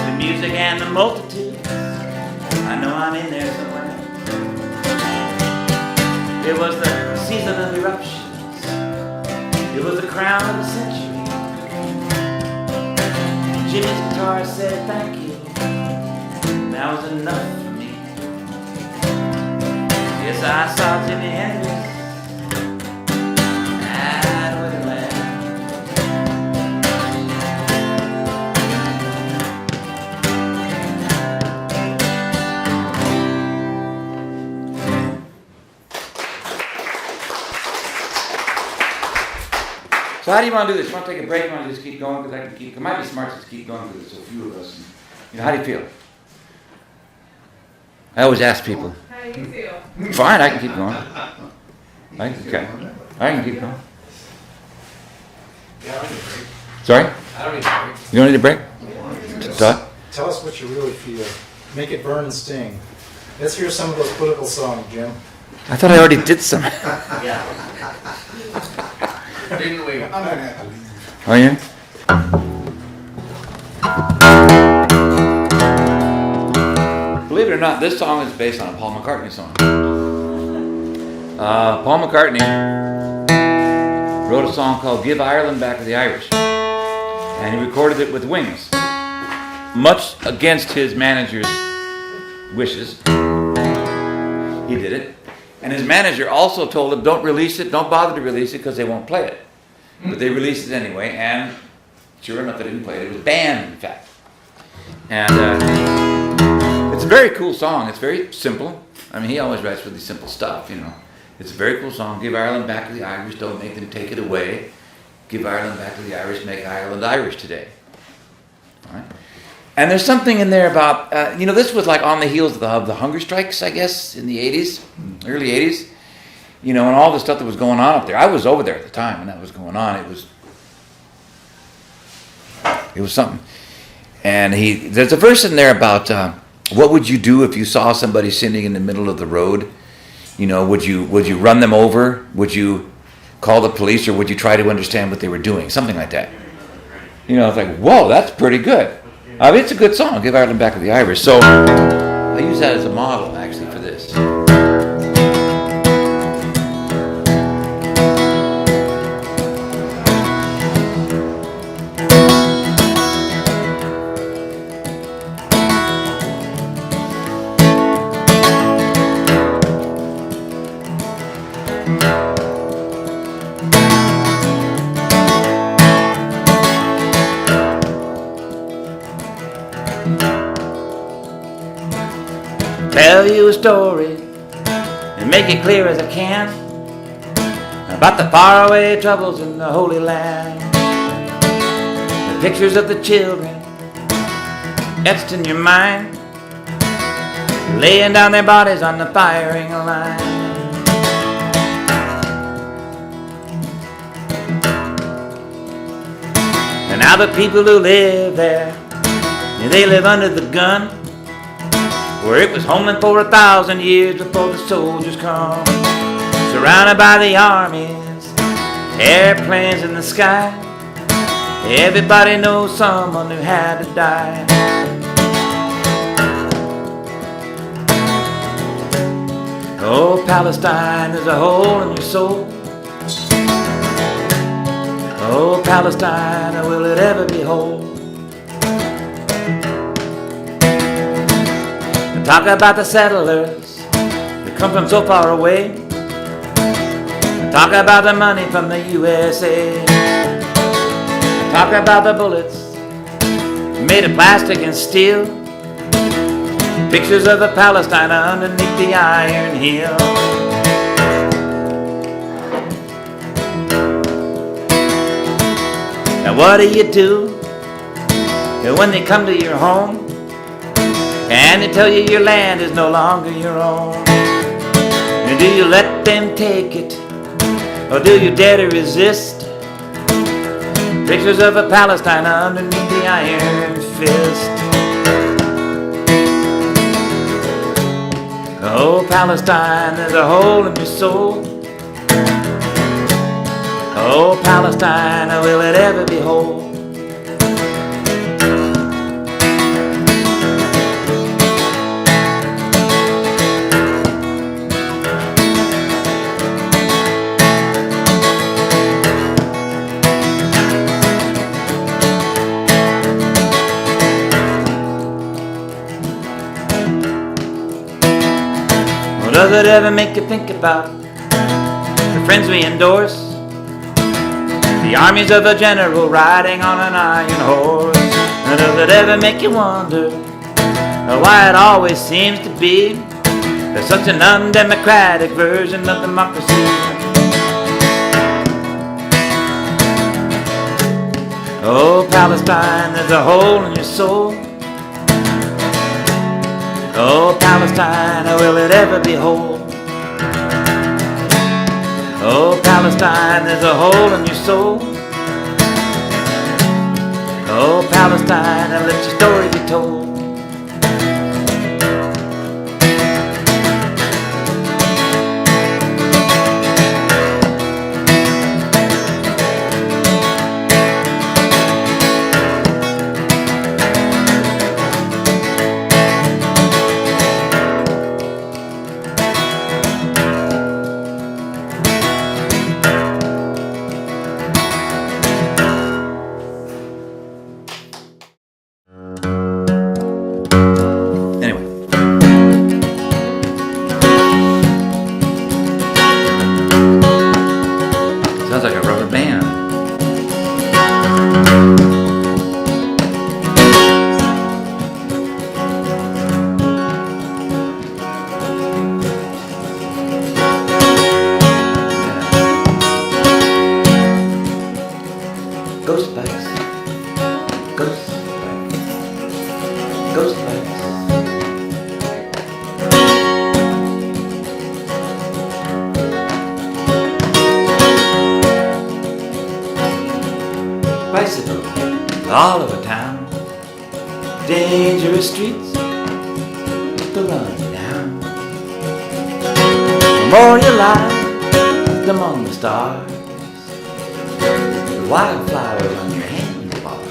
The music and the multitudes, I know I'm in there somewhere. It was the season of eruptions. It was the crown of the century. Jimmy's guitar said thank you. That was enough for me. Yes, I saw Jimi Hendrix. So how do you want to do this? You want to take a break? You want to just keep going? Because I can keep. It might be smart to just keep going because there's so few of us. And, how do you feel? I always ask people. How do you feel? Fine, I can keep going. I can keep going. Yeah, I need a break. Sorry? I don't need a break. You don't need a break? Tell us what you really feel. Make it burn and sting. Let's hear some of those political songs, Jim. I thought I already did some. Yeah. Didn't we? I'm gonna have to leave. Oh yeah? it or not, this song is based on a Paul McCartney song. Paul McCartney wrote a song called Give Ireland Back to the Irish. And he recorded it with Wings. Much against his manager's wishes, he did it. And his manager also told him, don't release it, don't bother to release it because they won't play it. But they released it anyway, and sure enough, they didn't play it. It was banned, in fact. And it's a very cool song. It's very simple. I mean, he always writes really simple stuff, you know. It's a very cool song. Give Ireland back to the Irish, don't make them take it away. Give Ireland back to the Irish, make Ireland Irish today. All right? And there's something in there about, this was like on the heels of the hunger strikes, I guess, in the 80s, early 80s. And all the stuff that was going on up there. I was over there at the time when that was going on. It was something. And there's a verse in there about what would you do if you saw somebody sitting in the middle of the road? Would you run them over? Would you call the police, or would you try to understand what they were doing? Something like that. It's like, whoa, that's pretty good. I mean, it's a good song, Give Ireland Back to the Irish. So I use that as a model, actually, for this. Tell you a story and make it clear as I can about the faraway troubles in the Holy Land. The pictures of the children etched in your mind, laying down their bodies on the firing line. And now the people who live there, they live under the gun, where it was homeland for 1,000 years before the soldiers come. Surrounded by the armies, airplanes in the sky, everybody knows someone who had to die. Oh, Palestine, there's a hole in your soul. Oh, Palestine, will it ever be whole? Talk about the settlers that come from so far away. Talk about the money from the USA. Talk about the bullets made of plastic and steel. Pictures of the Palestine underneath the iron heel. Now what do when they come to your home and they tell you your land is no longer your own? And do you let them take it, or do you dare to resist? Pictures of a Palestine underneath the iron fist. Oh, Palestine, there's a hole in your soul. Oh, Palestine, will it ever be whole? Does it ever make you think about the friends we endorse? The armies of a general riding on an iron horse. And does it ever make you wonder why it always seems to be there's such an undemocratic version of democracy? Oh, Palestine, there's a hole in your soul. Oh, Palestine, will it ever be whole? Oh, Palestine, there's a hole in your soul. Oh, Palestine, let your story be told. all over town. Dangerous streets to run down. Memorial light among the stars. The wildflowers on your handlebars.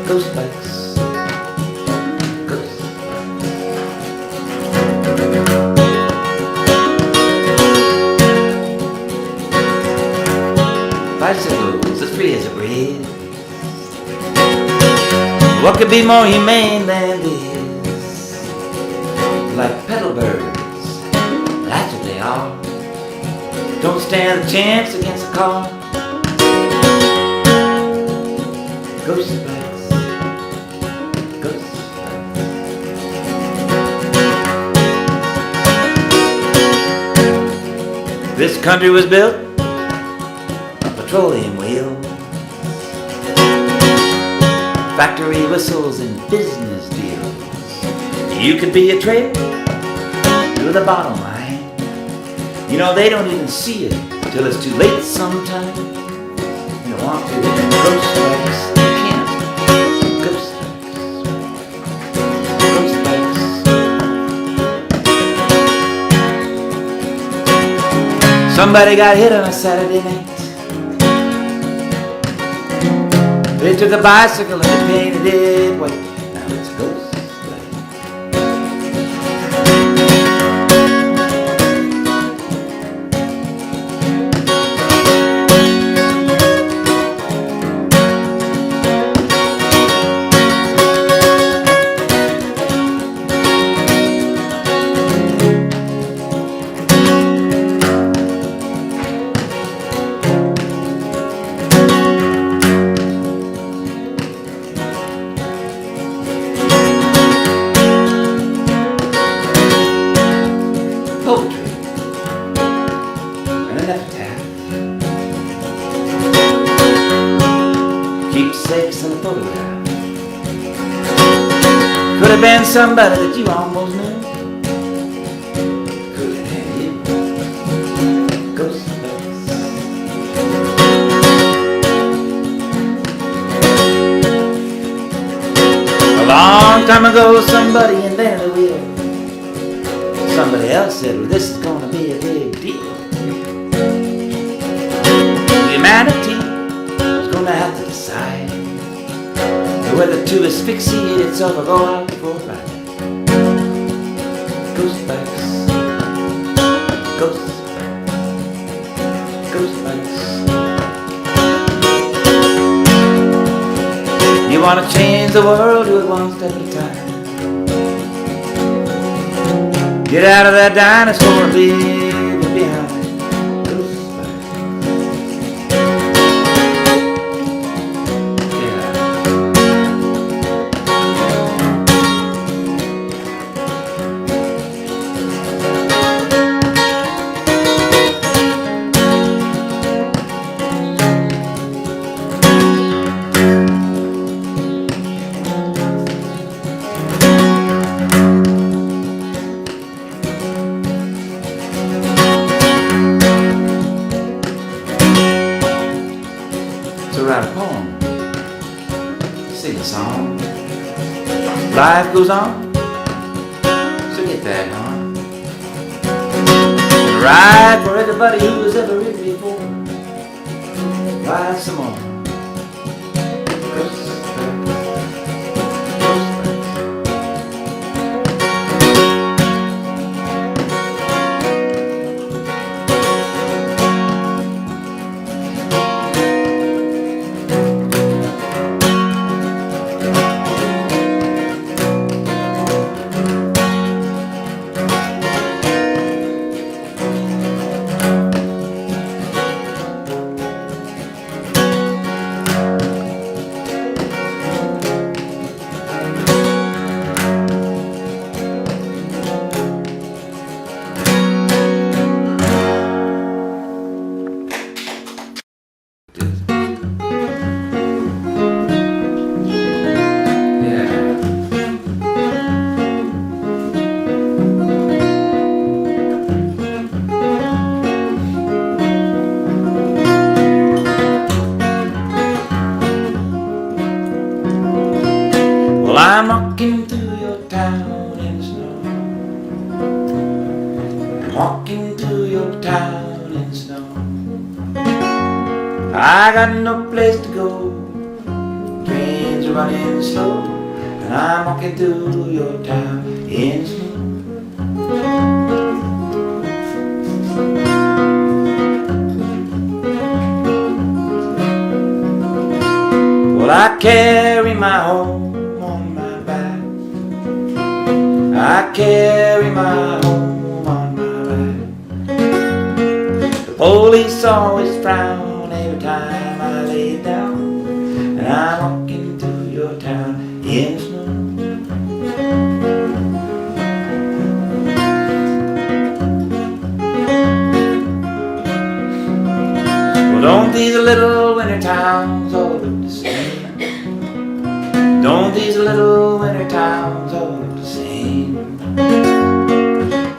Ghost bikes. Ghost bicycles as free as a breeze. What could be more humane than this? Like pedal birds, that's what they are. Don't stand a chance against a car. Ghost bikes, ghost bikes. This country was built on petroleum wheels, factory whistles and business deals. You could be a trader to the bottom line. You know they don't even see it till it's too late sometime. You don't want to. Ghost bikes, you can't. Ghost bikes, ghost bikes. Somebody got hit on a Saturday night. They took a bicycle and they painted it white. Now it's a ghost bike. Poetry and an epitaph, keepsakes and a photograph. Could have been somebody that you almost knew. Could have been you. Ghost bikes. A long time ago, somebody invented a wheel. Somebody else said, well, this is gonna be a big deal. Humanity is gonna have to decide whether to asphyxiate itself or go out for a ride. Ghost bikes, ghost bikes, ghost bikes. You wanna change the world, do it one step at a time. Get out of that dinosaur and leave it behind. Ghost bikes. Yeah. To write a poem, sing a song. Life goes on, so get that on. Ride for everybody who has ever ridden before. Ride some more. Ghost bikes, ghost bikes. town in the snow. I'm walking to your town in the snow. I got no place to go. Trains are running slow, and I'm walking to your town in the snow. Well, I carry my home on my back. I carry my home on my back. The police always frown every time I lay it down, and I'm walking to your town in the snow. Well, don't these little winter towns all look the same? Don't these little winter towns all look the same?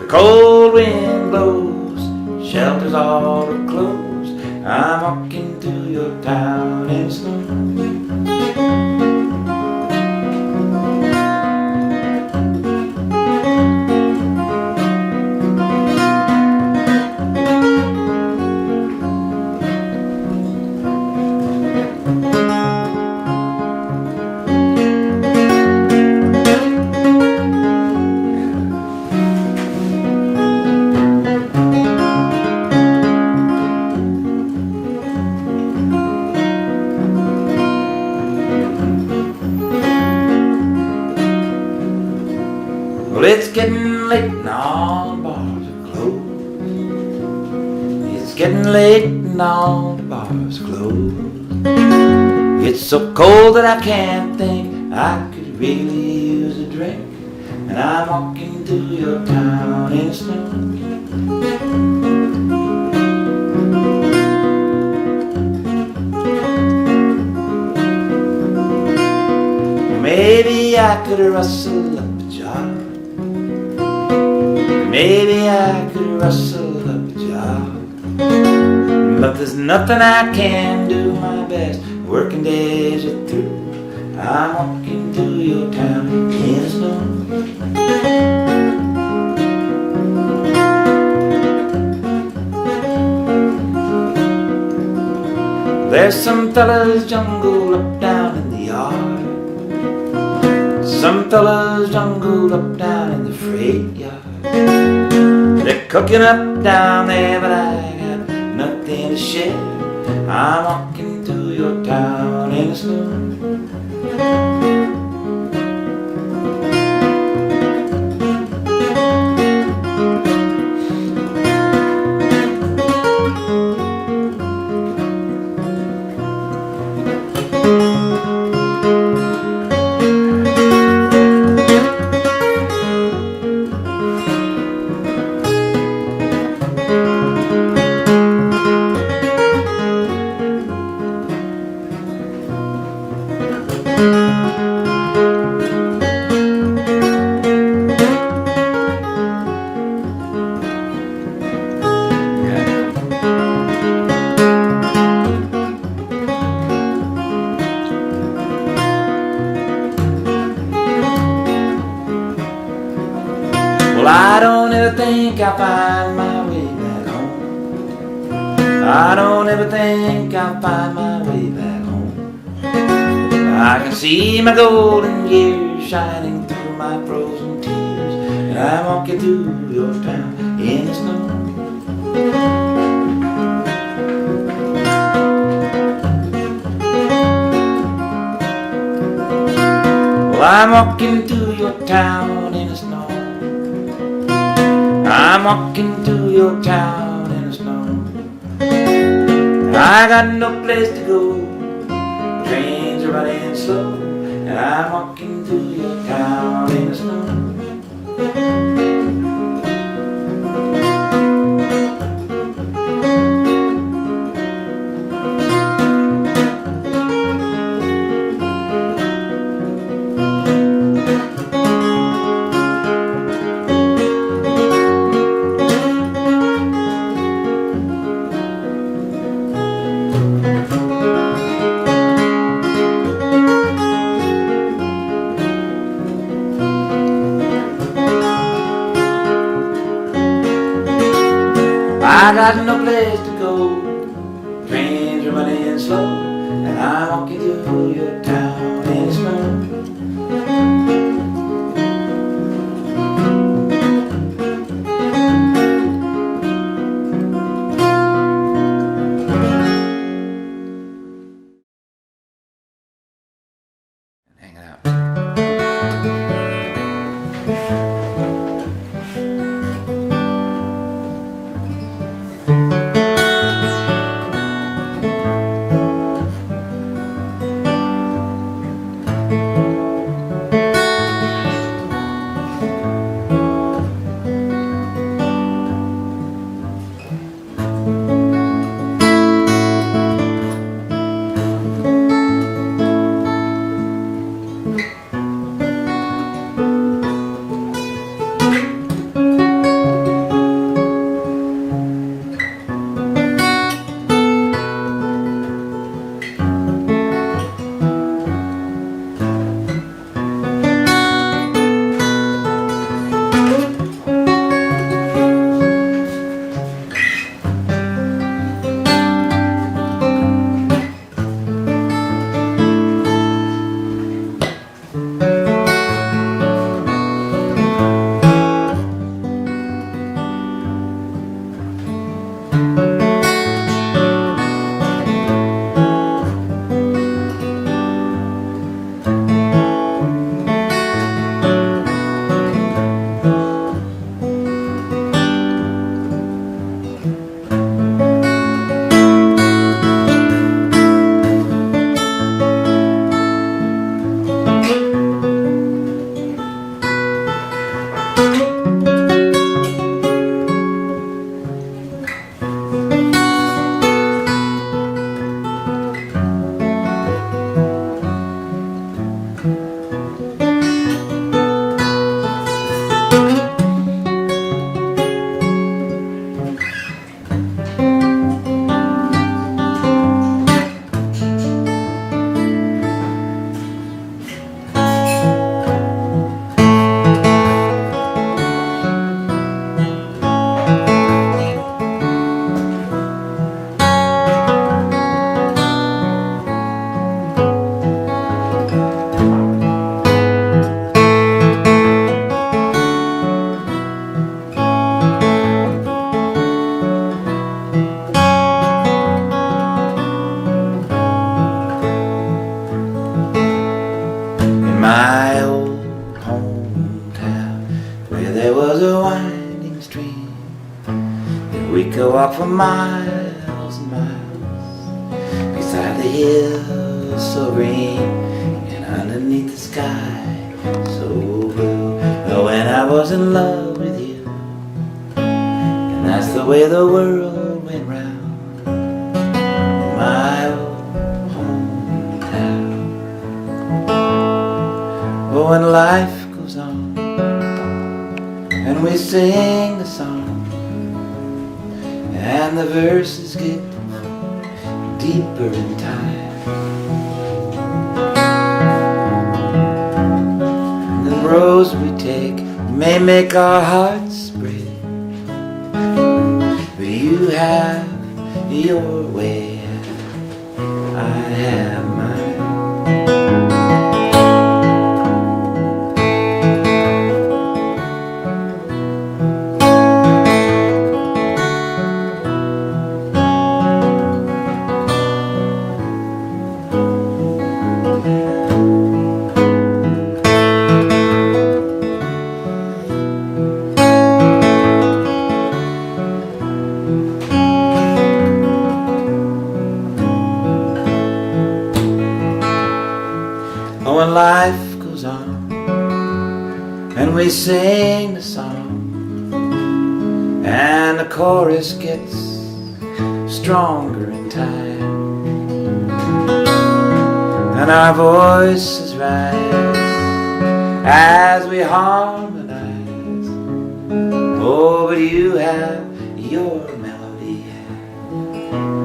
The cold wind blows, shelters all are closed. I'm walking to your town in the snow. Well, it's getting late and all the bars are closed. It's getting late and all the bars are closed. It's so cold that I can't think. I could really use a drink, and I'm walking to your town in the snow. Maybe I could rustle up a job. Maybe I could rustle up a job. But there's nothing I can do. My best working days are through. I'm walking to your town in the snow. There's some fellas jungle up down in the yard. Some fellas jungle up down in the freight yard. They're cooking up down there, but I got nothing to share. I'm walking to your town in the snow. Well, I don't ever think I'll find my way back home. I don't ever think I'll find my way back home. I can see my golden years shining through my frozen tears, and I'm walking through your town in the snow. Well, I'm walking to your town in the snow. I'm walking to your town in the snow. I got no place to go. Trains are running slow, and I'm walking to your town in the snow. I got no place to go. Trains are running slow, and I'm walking through your town in the snow. Hanging out. My old hometown, where there was a winding stream, and we could walk for miles and miles beside the hills so green and underneath the sky so blue. Oh, when I was in love with you, and that's the way the world went round. My old hometown. Oh, when life goes on and we sing the song and the verses get deeper in time, and the roads we take may make our hearts break, but you have your way, I have mine. Oh, when life goes on and we sing the song and the chorus gets stronger in time and our voices rise as we harmonize. Oh, but you have your melody,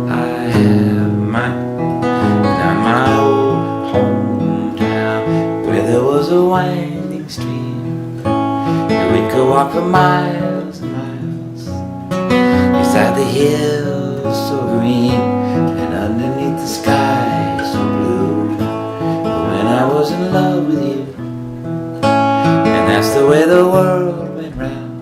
I have mine. Now my old hometown, where there was a winding stream, and we could walk for miles and miles beside the hills so green and underneath the sky so blue. When I was in love with you, and that's the way the world went round.